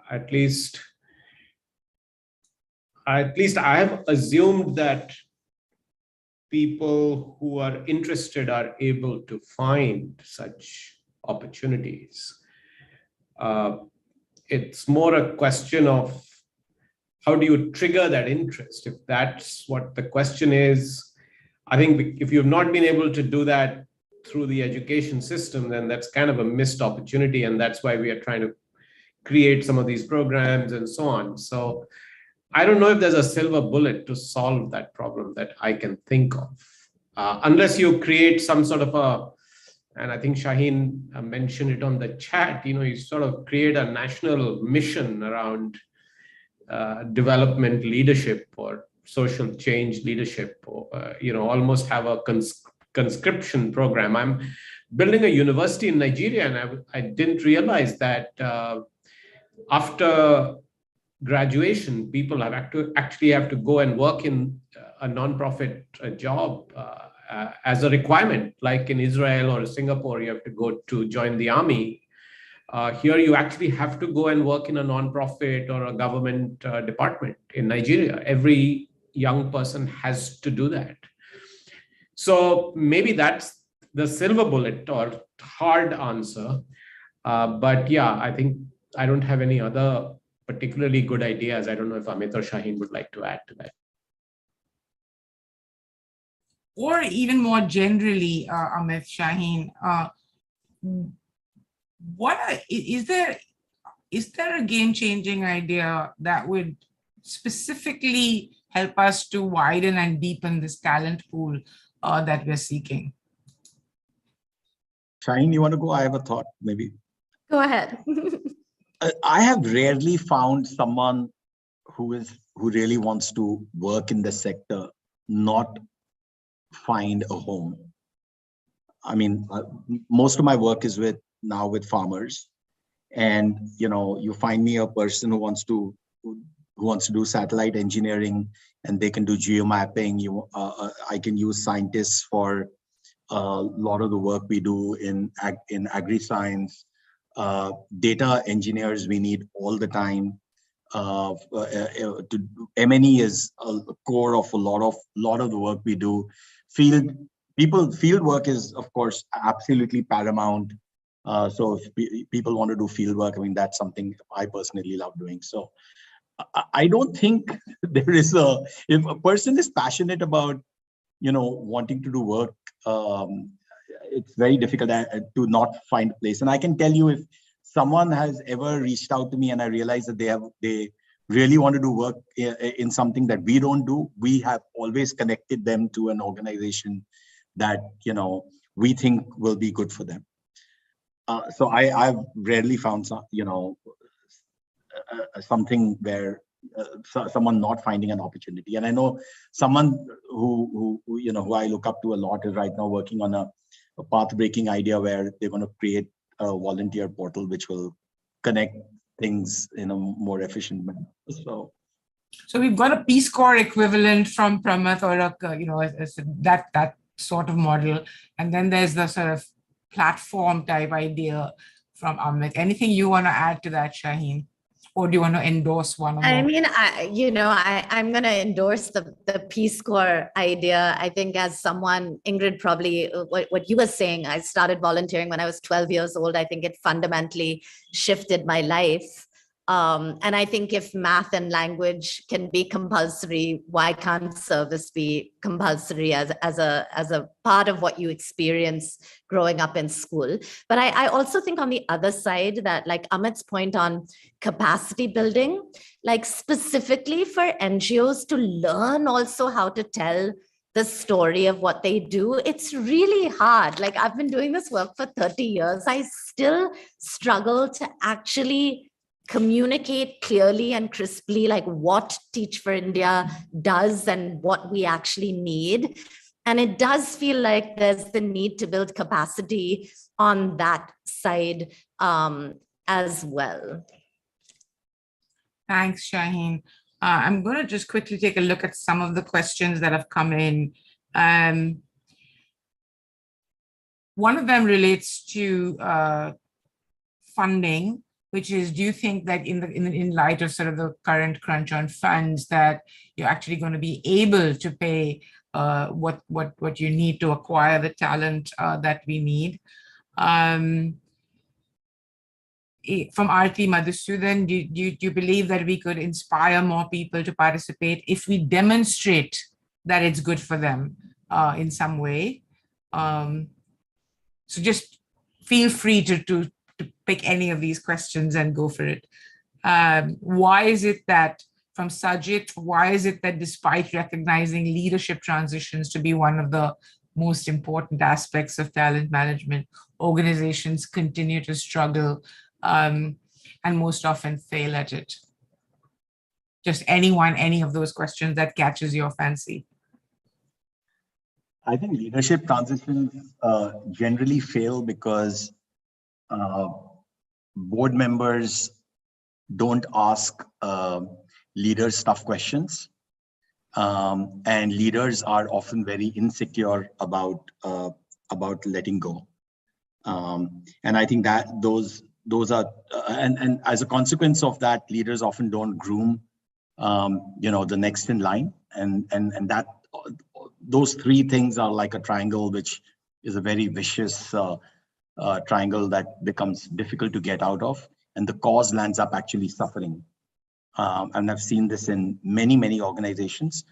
[SPEAKER 9] At least I have assumed that people who are interested are able to find such opportunities. It's more a question of how do you trigger that interest? If that's what the question is, I think if you've not been able to do that through the education system, then that's kind of a missed opportunity. And that's why we are trying to create some of these programs and so on. So I don't know if there's a silver bullet to solve that problem that I can think of, unless you create some sort of and I think Shaheen mentioned it on the chat, you sort of create a national mission around development leadership or social change leadership, or, almost have a conscription program. I'm building a university in Nigeria, and I didn't realize that after graduation, people actually have to go and work in a nonprofit job as a requirement. Like in Israel or Singapore, you have to go to join the army. Here, you actually have to go and work in a nonprofit or a government department in Nigeria. Every young person has to do that. So maybe that's the silver bullet or hard answer. But yeah, I think I don't have any other particularly good ideas. I don't know if Amit or Shaheen would like to add to that.
[SPEAKER 7] Or even more generally, Amit, Shaheen, is there a game-changing idea that would specifically help us to widen and deepen this talent pool that we're seeking?
[SPEAKER 2] Shaheen, you want to go? I have a thought, maybe.
[SPEAKER 8] Go ahead.
[SPEAKER 2] I have rarely found someone who really wants to work in the sector not find a home. I mean, most of my work is now with farmers, and you find me a person who wants to do satellite engineering, and they can do geomapping. I can use scientists for a lot of the work we do in agri-science. Data engineers we need all the time. M&E is a core of a lot of the work we do. Field work is, of course, absolutely paramount. So if people want to do field work, I mean, that's something I personally love doing. So I don't think there is if a person is passionate about, wanting to do work, it's very difficult to not find a place. And I can tell you, if someone has ever reached out to me and I realize that they really want to do work in something that we don't do, we have always connected them to an organization that, we think will be good for them. So I've rarely found something where someone not finding an opportunity. And I know someone who I look up to a lot is right now working on a path-breaking idea where they're going to create a volunteer portal which will connect things in a more efficient manner. So
[SPEAKER 7] we've got a Peace Corps equivalent from Pramath, or that sort of model, and then there's the sort of platform type idea from Amit. Anything you want to add to that, Shaheen? Or do you want to endorse one or more?
[SPEAKER 8] I mean, I'm going to endorse the Peace Corps idea. I think as someone, Ingrid, probably what you were saying, I started volunteering when I was 12 years old. I think it fundamentally shifted my life. And I think if math and language can be compulsory, why can't service be compulsory as a part of what you experience growing up in school? But I also think on the other side that, like Amit's point on capacity building, like specifically for NGOs to learn also how to tell the story of what they do, it's really hard. Like, I've been doing this work for 30 years. I still struggle to actually communicate clearly and crisply like what Teach for India does and what we actually need. And it does feel like there's the need to build capacity on that side as well.
[SPEAKER 7] Thanks, Shaheen. I'm going to just quickly take a look at some of the questions that have come in. One of them relates to funding, which is, do you think that in light of sort of the current crunch on funds that you're actually going to be able to pay what you need to acquire the talent that we need? From Aarti Madhusudan, do you believe that we could inspire more people to participate if we demonstrate that it's good for them in some way? So just feel free to pick any of these questions and go for it. Why is it that from Sajid, why is it that despite recognizing leadership transitions to be one of the most important aspects of talent management, organizations continue to struggle and most often fail at it? Just any of those questions that catches your fancy.
[SPEAKER 2] I think leadership transitions generally fail because board members don't ask leaders tough questions, and leaders are often very insecure about letting go. And I think that those are and as a consequence of that, leaders often don't groom the next in line, and that those three things are like a triangle, which is a very vicious triangle that becomes difficult to get out of, and the cause lands up actually suffering. And I've seen this in many organizations.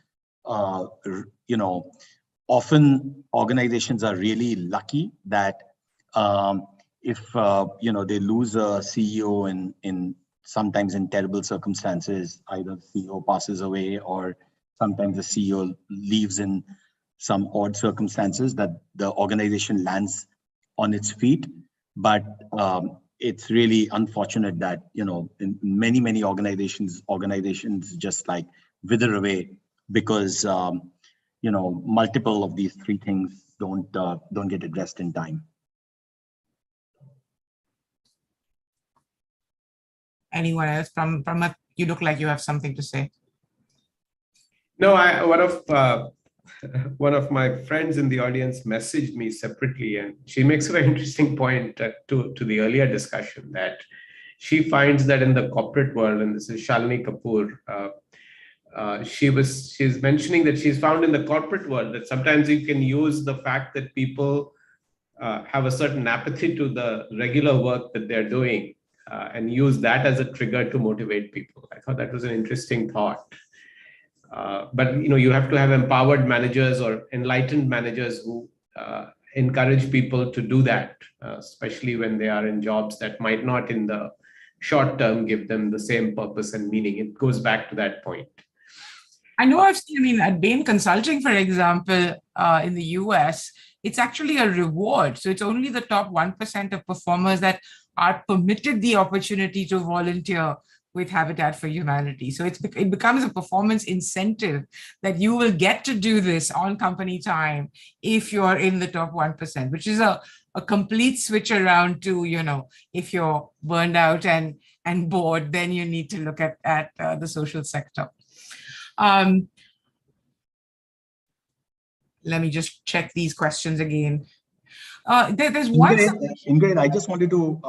[SPEAKER 2] Often organizations are really lucky that if they lose a CEO in sometimes in terrible circumstances, either the CEO passes away or sometimes the CEO leaves in some odd circumstances, that the organization lands on its feet. But it's really unfortunate that in many organizations just like wither away because multiple of these three things don't get addressed in time.
[SPEAKER 7] Anyone else you look like you have something to say.
[SPEAKER 9] No, one of my friends in the audience messaged me separately, and she makes a very interesting point to the earlier discussion, that she finds that in the corporate world, and this is Shalini Kapoor, she's mentioning that she's found in the corporate world that sometimes you can use the fact that people have a certain apathy to the regular work that they're doing and use that as a trigger to motivate people. I thought that was an interesting thought. But you have to have empowered managers or enlightened managers who encourage people to do that, especially when they are in jobs that might not in the short term give them the same purpose and meaning. It goes back to that point.
[SPEAKER 7] I know I've seen, at Bain Consulting, for example, in the US, it's actually a reward. So it's only the top 1% of performers that are permitted the opportunity to volunteer with Habitat for Humanity. So it becomes a performance incentive that you will get to do this on company time if you're in the top 1%, which is a complete switch around to, if you're burned out and bored, then you need to look at the social sector. Let me just check these questions again. There's one.
[SPEAKER 2] Ingrid, I just wanted to,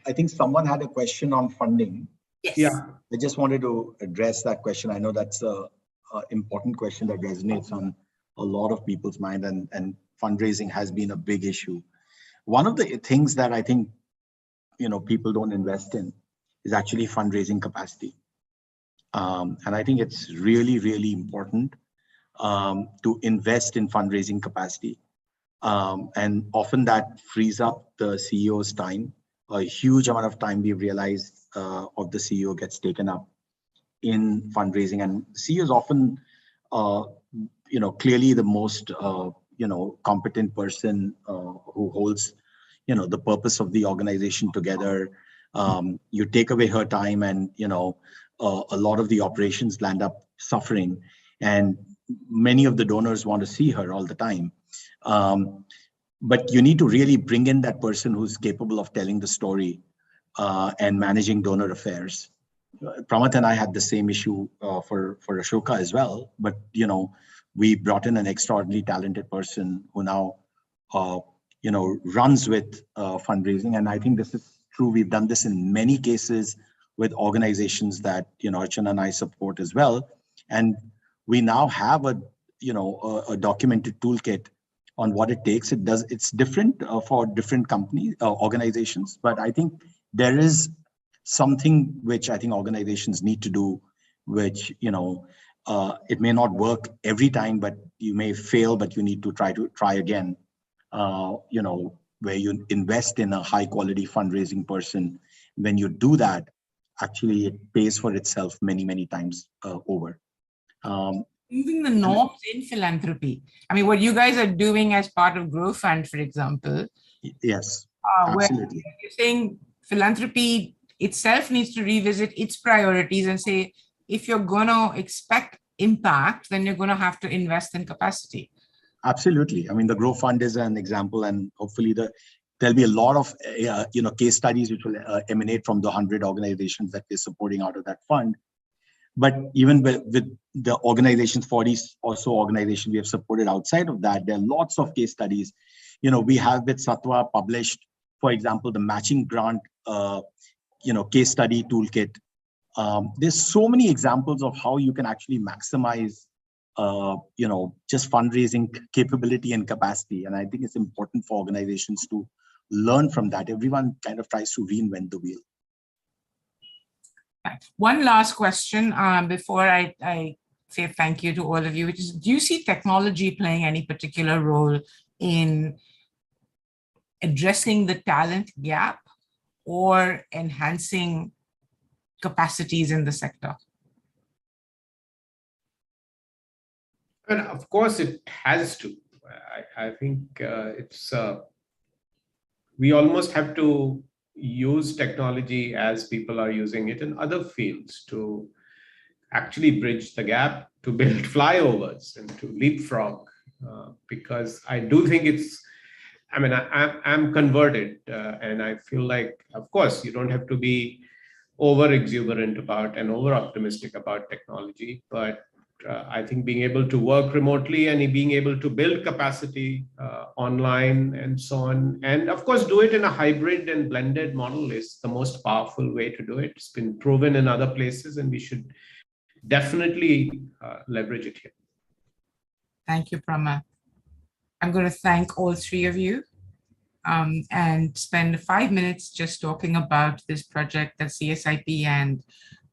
[SPEAKER 2] I think someone had a question on funding.
[SPEAKER 7] Yes.
[SPEAKER 9] Yeah.
[SPEAKER 2] I just wanted to address that question. I know that's an important question that resonates on a lot of people's mind, and fundraising has been a big issue. One of the things that I think, people don't invest in is actually fundraising capacity. And I think it's really, really important to invest in fundraising capacity. And often that frees up the CEO's time. A huge amount of time we've realized of the CEO gets taken up in fundraising, and CEO is often, clearly the most, competent person who holds, the purpose of the organization together. You take away her time, and a lot of the operations land up suffering, and many of the donors want to see her all the time. But you need to really bring in that person who's capable of telling the story and managing donor affairs. Pramath and I had the same issue for Ashoka as well, but we brought in an extraordinarily talented person who now runs with fundraising, and I think this is true. We've done this in many cases with organizations that Archana and I support as well, and we now have a documented toolkit on what it takes. It's different for different companies, organizations, but I think there is something which I think organizations need to do, which it may not work every time, but you may fail, but you need to try again. Where you invest in a high quality fundraising person. When you do that, actually it pays for itself many, many times over.
[SPEAKER 7] Moving the norms in philanthropy. I mean, what you guys are doing as part of Grow Fund, for example.
[SPEAKER 2] Yes,
[SPEAKER 7] where
[SPEAKER 2] absolutely.
[SPEAKER 7] you're saying philanthropy itself needs to revisit its priorities and say, if you're going to expect impact, then you're going to have to invest in capacity.
[SPEAKER 2] Absolutely. I mean, the Grow Fund is an example, and hopefully there'll be a lot of case studies which will emanate from the 100 organizations that we're supporting out of that fund. But even with the organizations, 40 or so organizations we have supported outside of that, there are lots of case studies. We have with Satwa published, for example, the matching grant, case study toolkit. There's so many examples of how you can actually maximize, just fundraising capability and capacity. And I think it's important for organizations to learn from that. Everyone kind of tries to reinvent the wheel.
[SPEAKER 7] One last question before I say thank you to all of you, which is, do you see technology playing any particular role in addressing the talent gap or enhancing capacities in the sector?
[SPEAKER 9] And of course, it has to. I think we almost have to use technology as people are using it in other fields to actually bridge the gap, to build flyovers and to leapfrog, because I do think I'm converted and I feel like, of course, you don't have to be over exuberant about and over optimistic about technology, but I think being able to work remotely and being able to build capacity online and so on, and of course do it in a hybrid and blended model is the most powerful way to do it. It's been proven in other places and we should definitely leverage it here.
[SPEAKER 7] Thank you, Prama. I'm going to thank all three of you and spend 5 minutes just talking about this project that CSIP and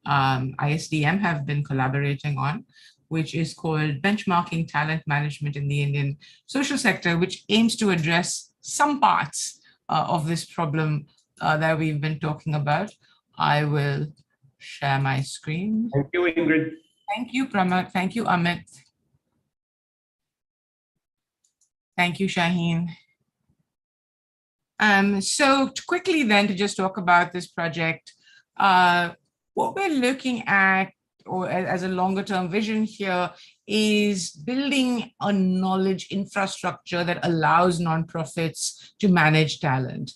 [SPEAKER 7] ISDM have been collaborating on, which is called Benchmarking Talent Management in the Indian Social Sector, which aims to address some parts of this problem that we've been talking about. I will share my screen.
[SPEAKER 9] Thank you, Ingrid.
[SPEAKER 7] Thank you, Pramod. Thank you, Amit. Thank you, Shaheen. So quickly then to just talk about this project, what we're looking at, or as a longer term vision here, is building a knowledge infrastructure that allows nonprofits to manage talent.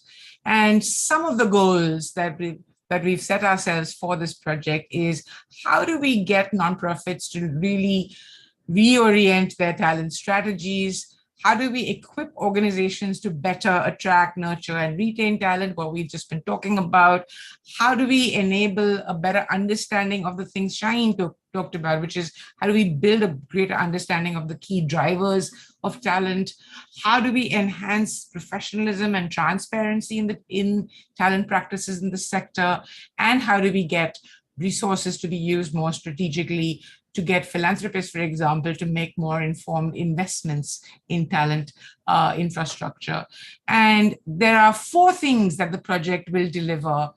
[SPEAKER 7] And some of the goals that we've set ourselves for this project is, how do we get nonprofits to really reorient their talent strategies? How do we equip organizations to better attract, nurture, and retain talent, what we've just been talking about? How do we enable a better understanding of the things Shaheen talked about, which is how do we build a greater understanding of the key drivers of talent? How do we enhance professionalism and transparency in talent practices in the sector? And how do we get resources to be used more strategically to get philanthropists, for example, to make more informed investments in talent infrastructure? And there are 4 things that the project will deliver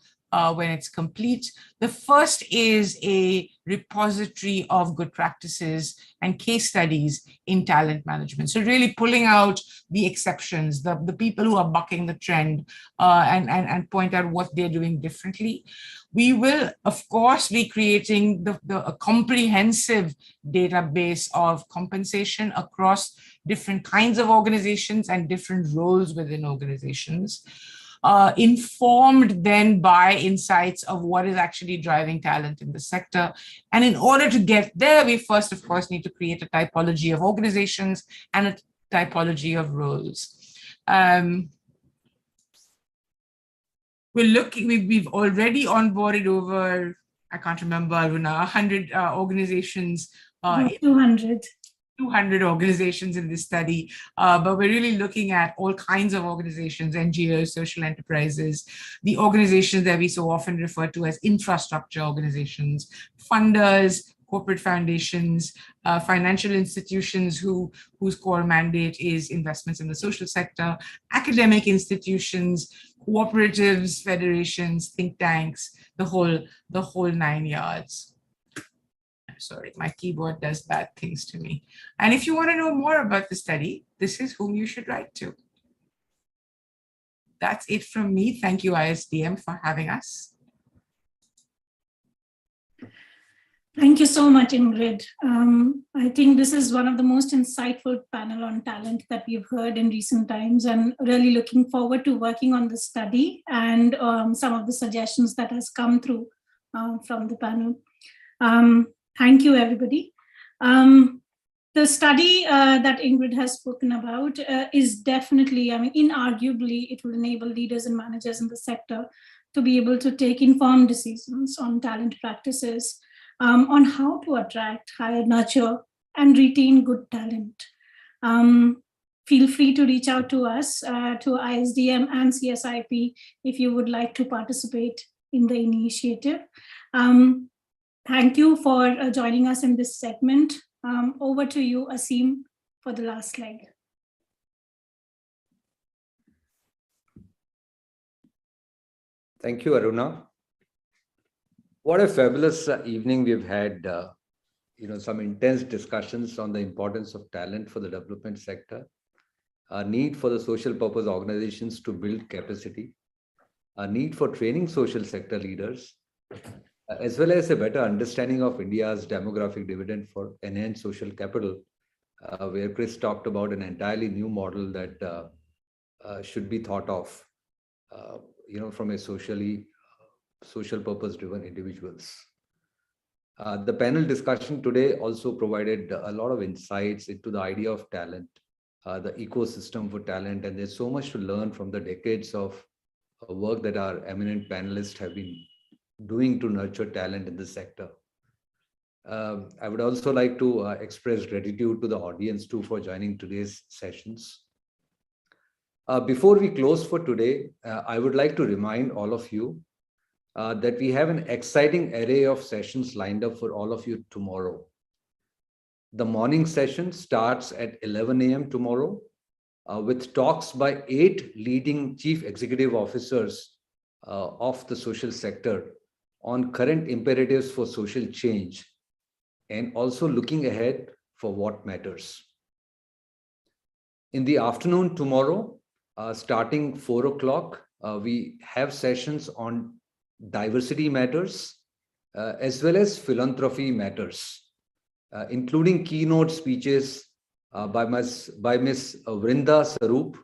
[SPEAKER 7] when it's complete. The first is a repository of good practices and case studies in talent management. So really pulling out the exceptions, the people who are bucking the trend, and point out what they're doing differently. We will, of course, be creating a comprehensive database of compensation across different kinds of organizations and different roles within organizations, informed then by insights of what is actually driving talent in the sector. And in order to get there, we first, of course, need to create a typology of organizations and a typology of roles. We've already onboarded over, I can't remember, Aruna, 100 organizations. 200 organizations in this study, but we're really looking at all kinds of organizations, NGOs, social enterprises, the organizations that we so often refer to as infrastructure organizations, funders, corporate foundations, financial institutions whose core mandate is investments in the social sector, academic institutions, cooperatives, federations, think tanks, the whole 9 yards. I'm sorry, my keyboard does bad things to me. And if you want to know more about the study, this is whom you should write to. That's it from me. Thank you, ISDM, for having us.
[SPEAKER 5] Thank you so much, Ingrid. I think this is one of the most insightful panel on talent that we've heard in recent times, and really looking forward to working on the study and some of the suggestions that has come through from the panel. Thank you, everybody. The study that Ingrid has spoken about is definitely, I mean, inarguably, it will enable leaders and managers in the sector to be able to take informed decisions on talent practices, on how to attract, hire, nurture, and retain good talent. Feel free to reach out to us, to ISDM and CSIP, if you would like to participate in the initiative. Thank you for joining us in this segment. Over to you, Asim, for the last leg.
[SPEAKER 3] Thank you, Aruna. What a fabulous evening we've had. Some intense discussions on the importance of talent for the development sector, a need for the social purpose organizations to build capacity, a need for training social sector leaders, as well as a better understanding of India's demographic dividend for enhanced social capital, where Chris talked about an entirely new model that should be thought of, from a social purpose driven individuals. The panel discussion today also provided a lot of insights into the idea of talent, the ecosystem for talent, and there's so much to learn from the decades of work that our eminent panelists have been doing to nurture talent in the sector. I would also like to express gratitude to the audience too for joining today's sessions. Before we close for today, I would like to remind all of you that we have an exciting array of sessions lined up for all of you tomorrow. The morning session starts at 11 a.m. tomorrow with talks by 8 leading chief executive officers of the social sector on current imperatives for social change and also looking ahead for what matters. In the afternoon tomorrow, starting 4 o'clock, we have sessions on diversity matters as well as philanthropy matters, including keynote speeches by Ms. Vrinda Saroop,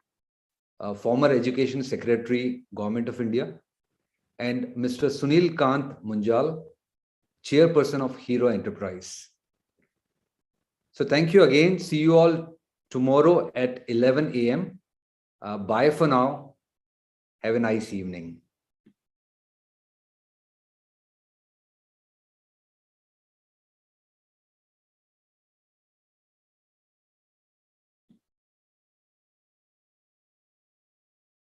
[SPEAKER 3] former Education Secretary, Government of India, and Mr. Sunil Kant Munjal, Chairperson of Hero Enterprise. So thank you again. See you all tomorrow at 11 a.m. Bye for now. Have a nice evening.